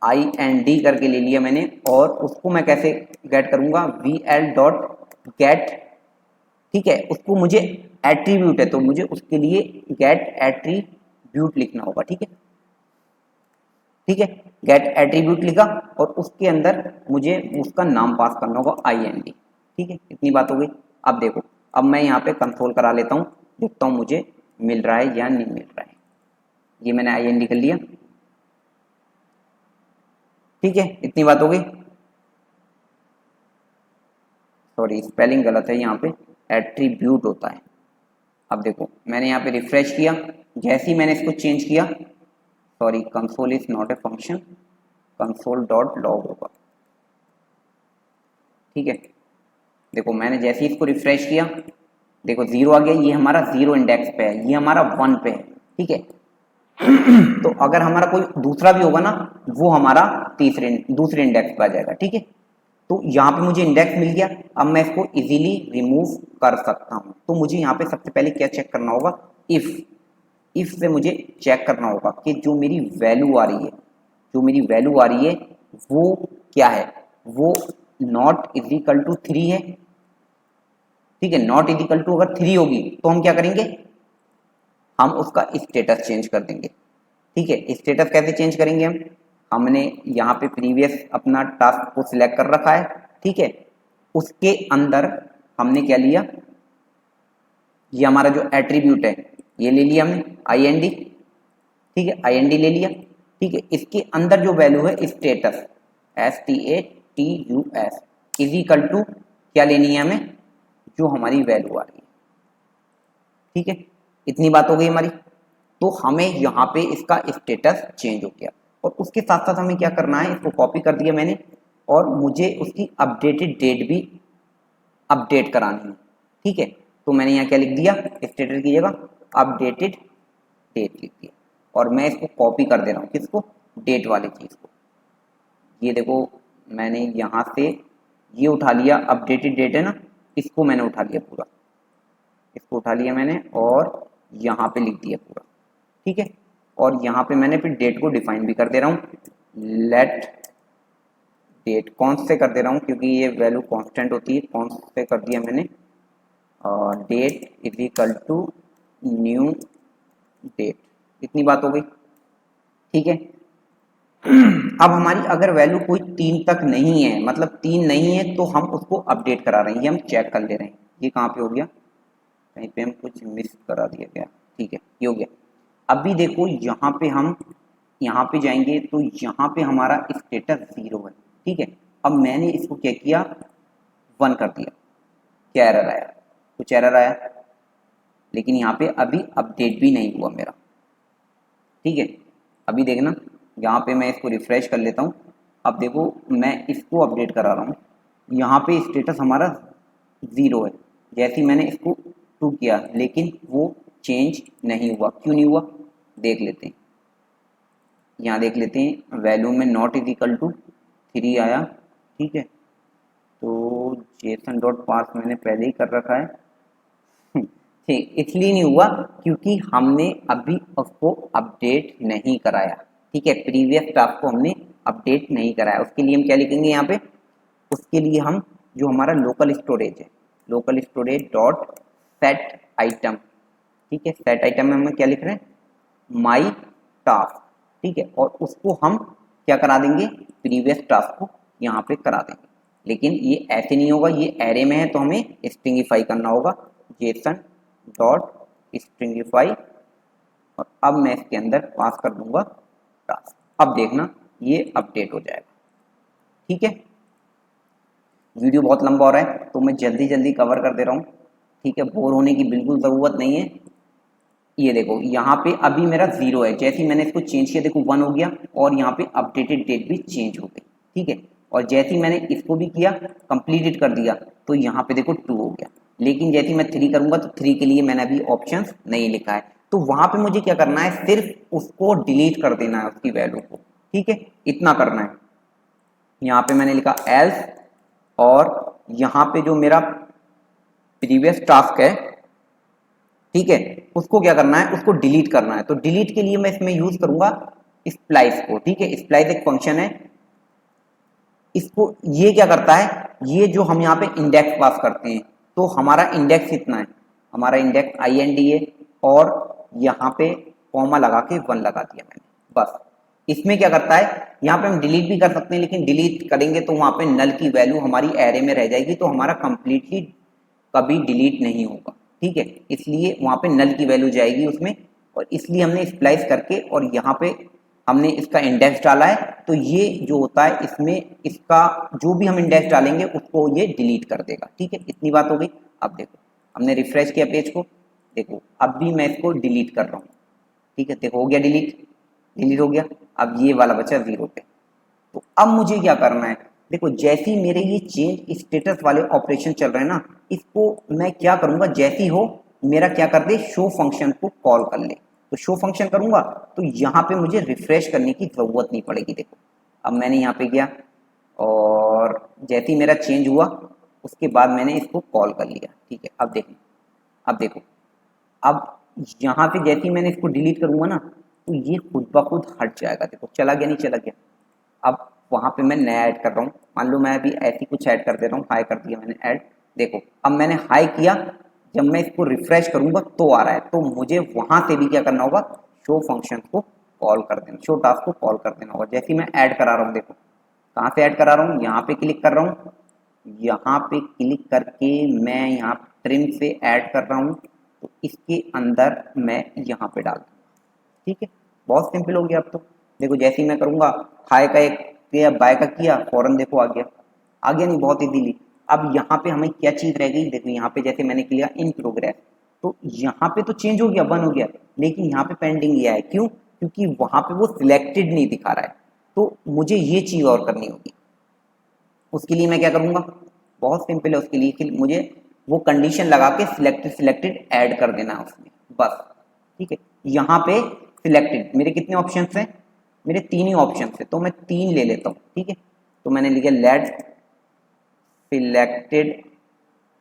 IND करके ले लिया मैंने, और उसको मैं कैसे गेट करूँगा, VL डॉट गेट। ठीक है, उसको मुझे एट्रीब्यूट है, तो मुझे उसके लिए गेट एट्रीब्यूट लिखना होगा। ठीक है, ठीक है, गेट एट्रीब्यूट लिखा और उसके अंदर मुझे उसका नाम पास करना होगा IND। ठीक है, इतनी बात हो गई। अब देखो, अब मैं यहाँ पे कंट्रोल करा लेता हूँ, देखता हूँ मुझे मिल रहा है या नहीं मिल रहा है। ये मैंने IND कर लिया। ठीक है, इतनी बात हो गई। सॉरी, स्पेलिंग गलत है, यहाँ पे एट्रीब्यूट होता है। अब देखो मैंने यहाँ पे रिफ्रेश किया, जैसे ही मैंने इसको चेंज किया, sorry console is not a function, console dot log होगा। ठीक है, देखो मैंने जैसे ही इसको रिफ्रेश किया, देखो 0 आ गया, ये हमारा 0 इंडेक्स पे है, ये हमारा 1 पे है। ठीक है, तो अगर हमारा कोई दूसरा भी होगा ना, वो हमारा दूसरे इंडेक्स पे आ जाएगा। ठीक है, तो यहाँ पे मुझे इंडेक्स मिल गया। अब मैं इसको इजीली रिमूव कर सकता हूँ। तो मुझे यहाँ पे सबसे पहले क्या चेक करना होगा, इफ से मुझे चेक करना होगा कि जो मेरी वैल्यू आ रही है, जो मेरी वैल्यू आ रही है वो क्या है, वो नॉट इज इक्वल टू 3 है। ठीक है, नॉट इज इक्वल टू अगर 3 होगी तो हम क्या करेंगे, हम उसका स्टेटस चेंज कर देंगे। ठीक है, स्टेटस कैसे चेंज करेंगे हम, हमने यहाँ पे प्रीवियस अपना टास्क को सिलेक्ट कर रखा है। ठीक है, उसके अंदर हमने क्या लिया, ये हमारा जो एट्रीब्यूट है ये ले लिया हमने IND। ठीक है, IND ले लिया। ठीक है, इसके अंदर जो वैल्यू है status, STATUS is equal to क्या लेनी है हमें, जो हमारी वैल्यू आ रही है। ठीक है, इतनी बात हो गई हमारी। तो हमें यहाँ पे इसका स्टेटस चेंज हो गया, और उसके साथ साथ हमें क्या करना है, इसको कॉपी कर दिया मैंने, और मुझे उसकी अपडेटेड डेट भी अपडेट करानी है। ठीक है, तो मैंने यहाँ क्या लिख दिया, स्टेटस की जगह अपडेटेड डेट लिख दिया, और मैं इसको कॉपी कर दे रहा हूँ, किसको, डेट वाली चीज़ को। ये देखो मैंने यहाँ से ये उठा लिया, अपडेटेड डेट है ना, इसको मैंने उठा लिया पूरा, इसको उठा लिया मैंने और यहाँ पे लिख दिया पूरा। ठीक है, और यहाँ पे मैंने फिर डेट को डिफाइन भी कर दे रहा हूँ, लेट डेट कौन से कर दे रहा हूँ, क्योंकि ये वैल्यू कांस्टेंट होती है, कौन से कर दिया मैंने, date is equal to new date. इतनी बात हो गई। ठीक है, अब हमारी अगर वैल्यू कोई 3 तक नहीं है, मतलब 3 नहीं है, तो हम उसको अपडेट करा रहे हैं, ये हम चेक कर ले रहे हैं। ये कहाँ पे हो गया, कहीं पे हम कुछ मिस करा दिया क्या, ठीक है ये हो गया। अभी देखो यहाँ पे हम यहाँ पे जाएंगे तो यहाँ पे हमारा स्टेटस 0 है। ठीक है, अब मैंने इसको क्या किया, 1 कर दिया, क्या एरर आया, कुछ एरर आया, लेकिन यहाँ पे अभी अपडेट भी नहीं हुआ मेरा। ठीक है, अभी देखना यहाँ पे मैं इसको रिफ्रेश कर लेता हूँ। अब देखो मैं इसको अपडेट करा रहा हूँ, यहाँ पे स्टेटस हमारा 0 है, जैसे ही मैंने इसको 2 किया, लेकिन वो चेंज नहीं हुआ। क्यों नहीं हुआ, देख लेते हैं, यहाँ देख लेते हैं, वैल्यू में नॉट इज इक्वल टू 3 आया। ठीक है, तो जेसन डॉट पार्स मैंने पहले ही कर रखा है। ठीक, इसलिए नहीं हुआ क्योंकि हमने अभी उसको अपडेट नहीं कराया। ठीक है, प्रीवियस टास्क को हमने अपडेट नहीं कराया। उसके लिए हम क्या लिखेंगे यहाँ पे, उसके लिए हम जो हमारा लोकल स्टोरेज है, local storage dot set item. ठीक है, सेट आइटम में हम क्या लिख रहे हैं, माई टास्क। ठीक है, और उसको हम क्या करा देंगे, प्रीवियस टास्क को यहाँ पे करा देंगे। लेकिन ये ऐसे नहीं होगा, ये एरे में है तो हमें स्ट्रिंगिफाई करना होगा, जेसन डॉट स्ट्रिंगिफाई, और अब मैं इसके अंदर पास कर दूंगा टास्क। अब देखना ये अपडेट हो जाएगा। ठीक है, वीडियो बहुत लंबा हो रहा है तो मैं जल्दी जल्दी कवर कर दे रहा हूँ। ठीक है, बोर होने की बिल्कुल ज़रूरत नहीं है। ये देखो यहाँ पे अभी मेरा 0 है, जैसे ही मैंने इसको चेंज किया देखो 1 हो गया, और यहाँ पे अपडेटेड डेट भी चेंज हो गई। ठीक है, और जैसे ही मैंने इसको भी किया, कंप्लीटेड कर दिया, तो यहाँ पे देखो 2 हो गया। लेकिन जैसे ही मैं 3 करूंगा तो 3 के लिए मैंने अभी ऑप्शन नहीं लिखा है, तो वहां पे मुझे क्या करना है, सिर्फ उसको डिलीट कर देना है, उसकी वैल्यू को। ठीक है, इतना करना है। यहाँ पे मैंने लिखा एल्स, और यहाँ पे जो मेरा प्रीवियस टास्क है, ठीक है, उसको क्या करना है, उसको डिलीट करना है। तो डिलीट के लिए मैं इसमें यूज करूंगा स्प्लाइस को। ठीक है, स्प्लाइस एक फंक्शन है, इसको ये क्या करता है, ये जो हम यहाँ पे इंडेक्स पास करते हैं, तो हमारा इंडेक्स इतना है, हमारा इंडेक्स IND है, और यहाँ पे कॉमा लगा के 1 लगा दिया मैंने, बस। इसमें क्या करता है, यहाँ पे हम डिलीट भी कर सकते हैं, लेकिन डिलीट करेंगे तो वहां पे नल की वैल्यू हमारी एरे में रह जाएगी, तो हमारा कंप्लीटली कभी डिलीट नहीं होगा। ठीक है, इसलिए वहां पे नल की वैल्यू जाएगी उसमें, और इसलिए हमने स्प्लाइस करके और यहाँ पे हमने इसका इंडेक्स डाला है, तो ये जो होता है इसमें इसका जो भी हम इंडेक्स डालेंगे उसको ये डिलीट कर देगा। ठीक है, इतनी बात हो गई। अब देखो हमने रिफ्रेश किया पेज को, देखो अब भी मैं इसको डिलीट कर रहा हूँ। ठीक है, देखो हो गया डिलीट, डिलीट हो गया। अब ये वाला बचा 0 पे। तो अब मुझे क्या करना है, देखो जैसे ही मेरे ये चेंज स्टेटस वाले ऑपरेशन चल रहे हैं ना, इसको मैं क्या करूंगा, जैसे ही हो मेरा क्या कर दे, शो फंक्शन को कॉल कर ले। तो शो फंक्शन करूंगा तो यहाँ पे मुझे रिफ्रेश करने की जरूरत नहीं पड़ेगी। देखो अब मैंने यहाँ पे किया, और जैसे ही मेरा चेंज हुआ उसके बाद मैंने इसको कॉल कर लिया। ठीक है, अब देखो, अब देखो, अब यहाँ पे जैसे ही मैंने इसको डिलीट करूंगा ना, तो ये खुद ब खुद हट जाएगा। देखो चला गया, नहीं चला गया। अब वहां पे मैं नया ऐड कर रहा हूँ, मान लो मैं अभी ऐसी कुछ ऐड कर दे रहा हूँ, हाई कर दिया मैंने ऐड। देखो अब मैंने हाई किया, जब मैं इसको रिफ्रेश करूंगा तो आ रहा है, तो मुझे वहां से भी क्या करना होगा, शो फंक्शन को कॉल कर देना, शो टास्क को कॉल कर देना होगा। जैसे मैं ऐड करा रहा हूँ, देखो कहाँ से ऐड करा रहा हूँ, यहाँ पे क्लिक कर रहा हूँ, यहाँ पे क्लिक करके मैं यहाँ ट्रिम से ऐड कर रहा हूँ, तो इसके अंदर मैं यहाँ पे डाल दूंगा। ठीक है, बहुत सिंपल हो गया अब तो। देखो जैसे ही मैं करूंगा, हाई का एक किया, बाय का किया, फौरन देखो आ गया, नहीं बहुत इजीली। अब यहाँ पे हमें क्या चीज रह गई, देखो यहाँ पे जैसे मैंने किया इन प्रोग्रेस, तो यहाँ पे तो चेंज हो गया, 1 हो गया, लेकिन यहाँ पे पेंडिंग ये है, क्यों? क्योंकि वहां पे वो सिलेक्टेड नहीं दिखा रहा है। तो मुझे ये चीज और करनी होगी। उसके लिए मैं क्या करूंगा? बहुत सिंपल है। उसके लिए कि मुझे वो कंडीशन लगा के सिलेक्टेड सिलेक्टेड ऐड कर देना है उसमें, बस। ठीक है, यहाँ पे सिलेक्टेड मेरे कितने ऑप्शन हैं? मेरे 3 ही ऑप्शन है, तो मैं 3 ले लेता हूँ। ठीक है, तो मैंने लिखा लेट सिलेक्टेड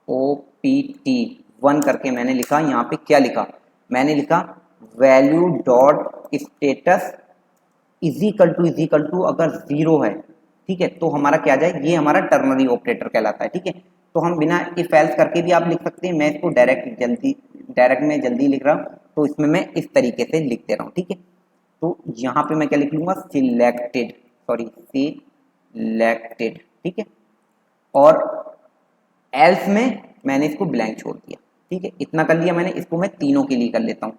OPT1 करके मैंने लिखा। यहाँ पे क्या लिखा? मैंने लिखा value dot status is equal to अगर 0 है, ठीक है, तो हमारा क्या आ जाए? ये हमारा टर्नरी ऑपरेटर कहलाता है। ठीक है, तो हम बिना इफ एल्स करके भी आप लिख सकते हैं। मैं इसको डायरेक्ट में जल्दी लिख रहा हूँ, तो इसमें मैं इस तरीके से लिख दे रहा हूँ। ठीक है, तो यहाँ पे मैं क्या लिख लूंगा? सिलेक्टेड। ठीक है, और एल्स में मैंने इसको ब्लैंक छोड़ दिया। ठीक है, इतना कर लिया मैंने। इसको मैं तीनों के लिए कर लेता हूँ,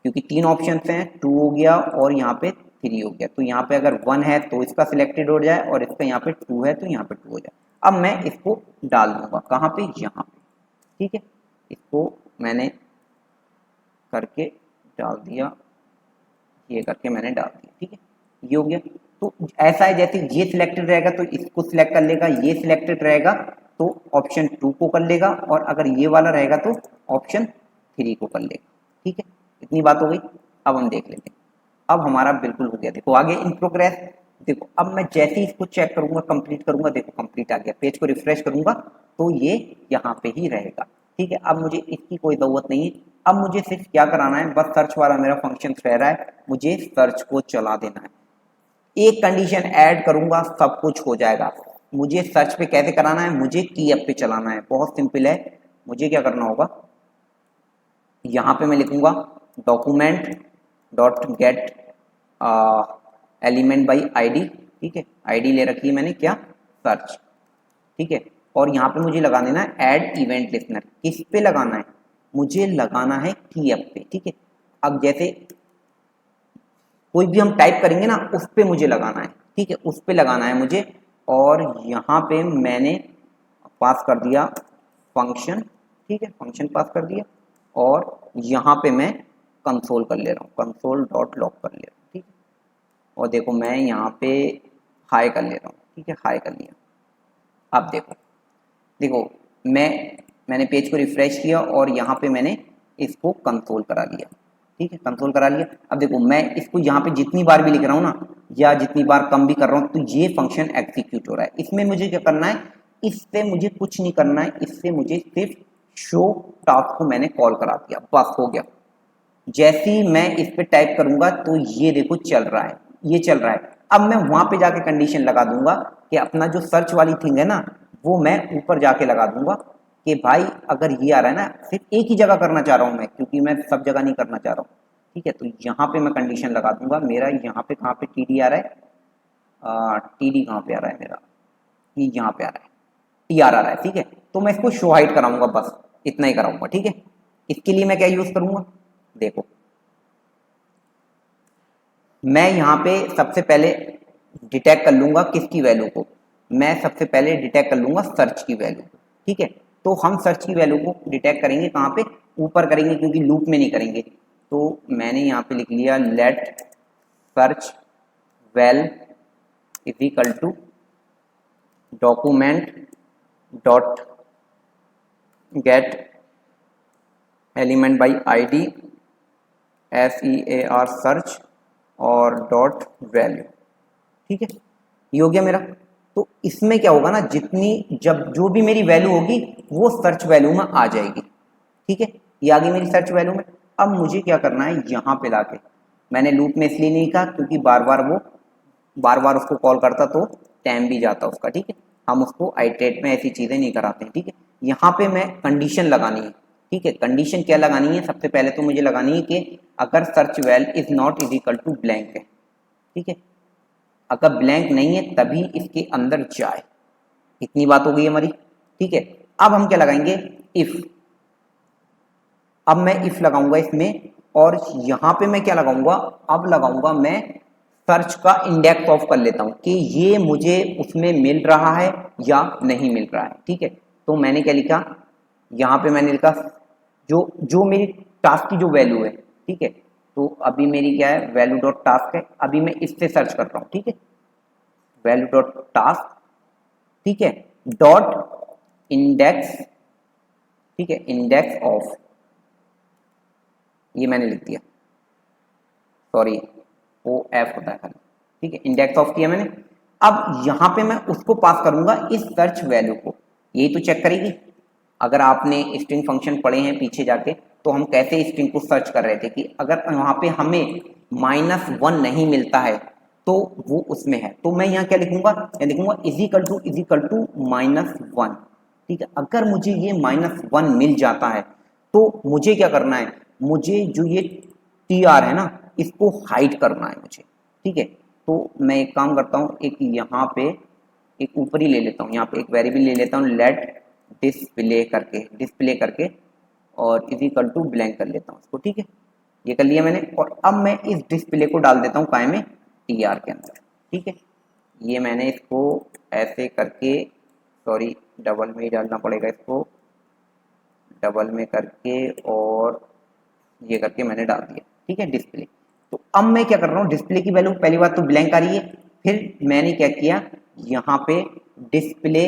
क्योंकि 3 ऑप्शन हैं, 2 हो गया और यहाँ पे 3 हो गया। तो यहाँ पे अगर 1 है तो इसका सिलेक्टेड हो जाए, और इसका यहाँ पे 2 है तो यहाँ पे 2 हो जाए। अब मैं इसको डाल दूंगा कहाँ पे? यहाँ पे। ठीक है, इसको मैंने करके डाल दिया, ये करके मैंने डाल दिया। ठीक है, ये हो गया। तो ऐसा है, जैसे ये सिलेक्टेड रहेगा तो इसको सिलेक्ट कर लेगा, ये सिलेक्टेड रहेगा तो ऑप्शन 2 को कर लेगा, और अगर ये वाला रहेगा तो ऑप्शन 3 को कर लेगा। ठीक है, इतनी बात हो गई। अब हम देख लेते हैं। अब हमारा बिल्कुल हो गया। देखो आगे इन प्रोग्रेस। देखो अब मैं जैसे ही इसको चेक करूंगा, कंप्लीट करूंगा, देखो कंप्लीट आ गया। पेज को रिफ्रेश करूंगा तो ये यहाँ पे ही रहेगा। ठीक है, अब मुझे इसकी कोई जरूरत नहीं है। अब मुझे सिर्फ क्या कराना है? बस सर्च वाला मेरा फंक्शन रह रहा है, मुझे सर्च को चला देना है। एक कंडीशन ऐड करूंगा, सब कुछ हो जाएगा। मुझे सर्च पे कैसे कराना है? मुझे की ऐप पे चलाना है। बहुत सिंपल है। मुझे क्या करना होगा? यहाँ पे मैं लिखूंगा document dot get element by ID. ठीक है, आईडी ले रखी है मैंने, क्या? सर्च। ठीक है, और यहाँ पे मुझे लगा देना है ऐड इवेंट लिस्नर। किस पे लगाना है? मुझे लगाना है की ऐप पे। ठीक है, अब जैसे कोई भी हम टाइप करेंगे ना, उस पे मुझे लगाना है। ठीक है, उस पे लगाना है मुझे। और यहाँ पे मैंने पास कर दिया फंक्शन। ठीक है, फंक्शन पास कर दिया, और यहाँ पे मैं कंसोल कर ले रहा हूँ, कंसोल डॉट लॉग कर ले रहा हूँ। ठीक है, और देखो मैं यहाँ पे हाई कर ले रहा हूँ। ठीक है, हाई कर लिया। अब देखो देखो मैंने पेज को रिफ्रेश किया और यहाँ पे मैंने इसको कंसोल करा लिया। ठीक है, कंसोल करा लिया। अब देखो मैं इसको यहाँ पे जितनी बार भी लिख रहा हूँ ना, या जितनी बार कम भी कर रहा हूँ, तो ये फंक्शन एग्जीक्यूट हो रहा है। इसमें मुझे क्या करना है? इससे मुझे कुछ नहीं करना है। इससे मुझे सिर्फ शो टास्क को मैंने कॉल करा दिया, बस हो गया। जैसे ही मैं इस पे टाइप करूंगा तो ये देखो चल रहा है, ये चल रहा है। अब मैं वहां पे जाके कंडीशन लगा दूंगा कि अपना जो सर्च वाली थिंग है ना, वो मैं ऊपर जाके लगा दूंगा कि भाई अगर ये आ रहा है ना, सिर्फ एक ही जगह करना चाह रहा हूं मैं, क्योंकि मैं सब जगह नहीं करना चाह रहा हूँ। ठीक है, तो यहाँ पे मैं कंडीशन लगा दूंगा। मेरा यहाँ पे कहाँ पे TD आ रहा है? TD कहाँ पे आ रहा है मेरा? ये यहाँ पे आ रहा है, TR आ रहा है। ठीक है, तो मैं इसको शो हाइड कराऊंगा, बस इतना ही कराऊंगा। ठीक है, इसके लिए मैं क्या यूज करूंगा? देखो मैं यहाँ पे सबसे पहले डिटेक्ट कर लूंगा किसकी वैल्यू को? मैं सबसे पहले डिटेक्ट कर लूंगा सर्च की वैल्यू को। ठीक है, तो हम सर्च की वैल्यू को डिटेक्ट करेंगे कहाँ पे? ऊपर करेंगे, क्योंकि लूप में नहीं करेंगे। तो मैंने यहाँ पे लिख लिया let search val is equal to document dot get element by ID SEAR search और डॉट वैल्यू। ठीक है, ये हो गया मेरा। तो इसमें क्या होगा ना, जितनी जब जो भी मेरी वैल्यू होगी वो सर्च वैल्यू में आ जाएगी। ठीक है, ये आ गई मेरी सर्च वैल्यू में। अब मुझे क्या करना है? यहाँ पे लाके, मैंने लूप में इसलिए नहीं कहा क्योंकि बार बार उसको कॉल करता तो टाइम भी जाता उसका। ठीक है, हम उसको आइटरेट में ऐसी चीजें नहीं कराते हैं। ठीक है, यहाँ पे मैं कंडीशन लगानी है। ठीक है, कंडीशन क्या लगानी है? सबसे पहले तो मुझे लगानी है कि अगर search val is not is equal to blank है। ठीक है, अगर ब्लैंक नहीं है तभी इसके अंदर जाए। इतनी बात हो गई हमारी। ठीक है, अब हम क्या लगाएंगे? इफ। अब मैं इफ लगाऊंगा इसमें, और यहां पे मैं क्या लगाऊंगा? अब लगाऊंगा मैं सर्च का इंडेक्स ऑफ कर लेता हूं कि ये मुझे उसमें मिल रहा है या नहीं मिल रहा है। ठीक है, तो मैंने क्या लिखा? यहां पे मैंने लिखा जो जो मेरी टास्क की जो वैल्यू है, ठीक है। तो अभी मेरी क्या है, वैल्यू डॉट टास्क है, अभी मैं इससे सर्च कर रहा हूँ, ठीक है, वैल्यू डॉट टास्क, ठीक है, डॉट इंडेक्स, ठीक है, इंडेक्स ऑफ, ये मैंने लिख दिया, सॉरी ओ एफ होता है खाली, ठीक है, इंडेक्स ऑफ किया मैंने। अब यहां पे मैं उसको पास करूंगा इस सर्च वैल्यू को, यही तो चेक करेगी। अगर आपने स्ट्रिंग फंक्शन पढ़े हैं पीछे जाके, तो हम कैसे स्ट्रिंग को सर्च कर रहे थे कि अगर वहां पे हमें -1 नहीं मिलता है तो वो उसमें है। तो मैं यहाँ क्या लिखूंगा, मैं लिखूंगा इज इक्वल टू -1, ठीक है। अगर मुझे ये -1 मिल जाता है तो मुझे क्या करना है, मुझे जो ये टी आर है ना, इसको हाइड करना है मुझे, ठीक है। तो मैं एक काम करता हूँ, एक यहाँ पे एक ऊपर ही ले लेता हूँ, यहाँ पे एक वेरिएबल ले लेता हूँ, लेट डिस्प्ले करके और इज इक्वल टू ब्लैंक कर लेता हूँ इसको, ठीक है। ये कर लिया मैंने, और अब मैं इस डिस्प्ले को डाल देता हूँ काय में, टी आर के अंदर, ठीक है। ये मैंने इसको ऐसे करके, सॉरी डबल में ही डालना पड़ेगा इसको, डबल में करके और ये करके मैंने डाल दिया, ठीक है, डिस्प्ले। तो अब मैं क्या कर रहा हूँ, डिस्प्ले की वैल्यू पहली बात तो ब्लैंक आ रही है, फिर मैंने क्या किया, यहाँ पे डिस्प्ले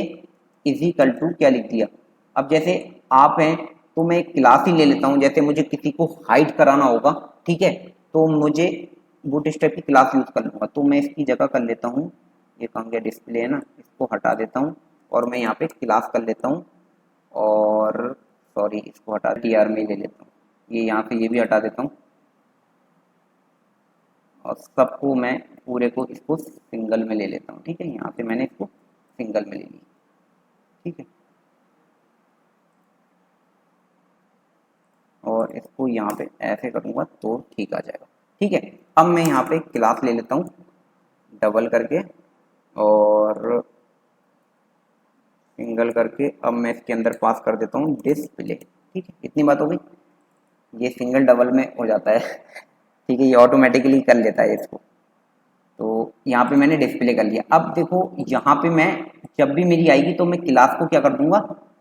इज इक्वल टू क्या लिख दिया। अब जैसे आप हैं तो मैं एक क्लास ही ले लेता हूँ, जैसे मुझे किसी को हाइड कराना होगा, ठीक है, तो मुझे बूटस्ट्रैप की क्लास यूज कर लूंगा। तो मैं इसकी जगह कर लेता हूँ, ये कहाँ गया, डिस्प्ले है ना, इसको हटा देता हूँ और मैं यहाँ पे क्लास कर लेता हूँ, और सॉरी इसको हटा टी आर में ले लेता हूँ, ये यहाँ से ये भी हटा देता हूँ, और सबको मैं पूरे को इसको सिंगल में ले लेता हूँ, ठीक है। यहाँ से मैंने इसको सिंगल में ले लिया, ठीक है, और इसको यहाँ पे ऐसे करूँगा तो ठीक आ जाएगा, ठीक है। अब मैं यहाँ पे क्लास ले लेता हूँ डबल करके और सिंगल करके, अब मैं इसके अंदर पास कर देता हूँ डिस्प्ले, ठीक है। इतनी बात हो गई, ये सिंगल डबल में हो जाता है ठीक है, ये ऑटोमेटिकली कर लेता है इसको। तो यहाँ पे मैंने डिस्प्ले कर लिया। अब देखो यहाँ पे मैं जब भी मेरी आएगी तो मैं क्लास को क्या कर दूंगा,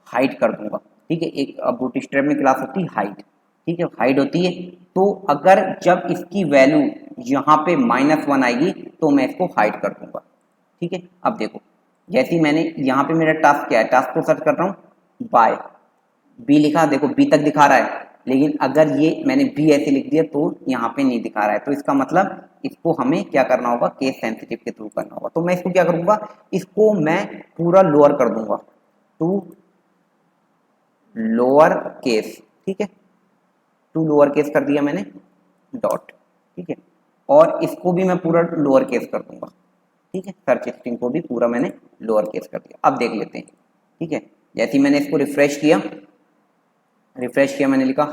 हाइड कर दूंगा, ठीक है। एक बूटस्ट्रैप में क्लास होती है हाइड, ठीक है, हाइड होती है। तो अगर जब इसकी वैल्यू यहाँ पे -1 आएगी तो मैं इसको हाइड कर दूंगा, ठीक है। अब देखो जैसे ही मैंने यहाँ पे मेरा टास्क क्या है, टास्क को सर्च कर रहा हूँ, बाय बी लिखा, देखो बी तक दिखा रहा है, लेकिन अगर ये मैंने बी ऐसे लिख दिया तो यहाँ पे नहीं दिखा रहा है। तो इसका मतलब इसको हमें क्या करना होगा, केस सेंसिटिव के थ्रू करना होगा। तो मैं इसको क्या करूंगा, इसको मैं पूरा लोअर कर दूंगा टू लोअर केस, ठीक है, टू लोअर केस कर दिया मैंने डॉट, ठीक है, और इसको भी मैं पूरा लोअर केस कर दूंगा, ठीक है, सर्च स्ट्रिंग को भी पूरा मैंने लोअर केस कर दिया। अब देख लेते हैं, ठीक है। जैसे ही मैंने इसको रिफ्रेश किया मैंने लिखा,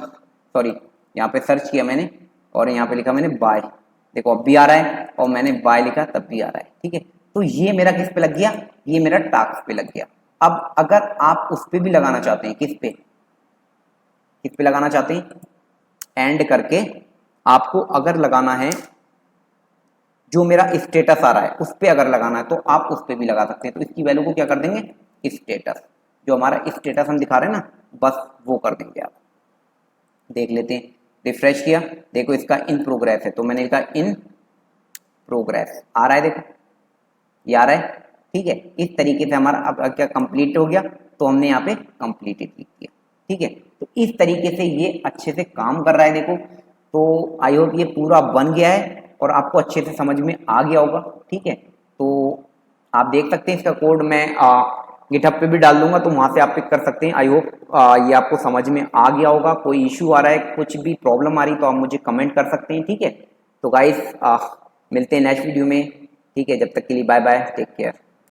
सॉरी यहाँ पे सर्च किया मैंने और यहाँ पे लिखा मैंने बाय, देखो अब भी आ रहा है, और मैंने बाय लिखा तब भी आ रहा है, ठीक है। तो ये मेरा किस पे लग गया, ये मेरा टास्क पे लग गया। अब अगर आप उस पे भी लगाना चाहते हैं, किस पे लगाना चाहते हैं, एंड करके आपको अगर लगाना है, जो मेरा स्टेटस आ रहा है उस पे अगर लगाना है तो आप उस पे भी लगा सकते हैं। तो इसकी वैल्यू को क्या कर देंगे, स्टेटस, जो हमारा स्टेटस हम दिखा रहे हैं ना, बस वो कर देंगे आप। देख लेते हैं, रिफ्रेश किया, देखो इसका इन प्रोग्रेस है, तो मैंने लिखा इन प्रोग्रेस, आ रहा है, देखो ये आ रहा है, ठीक है। इस तरीके से हमारा अब क्या कंप्लीट हो गया, तो हमने यहाँ पे कंप्लीटेड लिख दिया, ठीक है। तो इस तरीके से ये अच्छे से काम कर रहा है, देखो। तो आई होप ये पूरा बन गया है और आपको अच्छे से समझ में आ गया होगा, ठीक है। तो आप देख सकते हैं, इसका कोड मैं गिटहब पे भी डाल दूंगा, तो वहां से आप पिक कर सकते हैं। आई होप ये आपको समझ में आ गया होगा। कोई इशू आ रहा है, कुछ भी प्रॉब्लम आ रही तो आप मुझे कमेंट कर सकते हैं, ठीक है। तो गाइस मिलते हैं नेक्स्ट वीडियो में, ठीक है। जब तक के लिए बाय बाय, टेक केयर।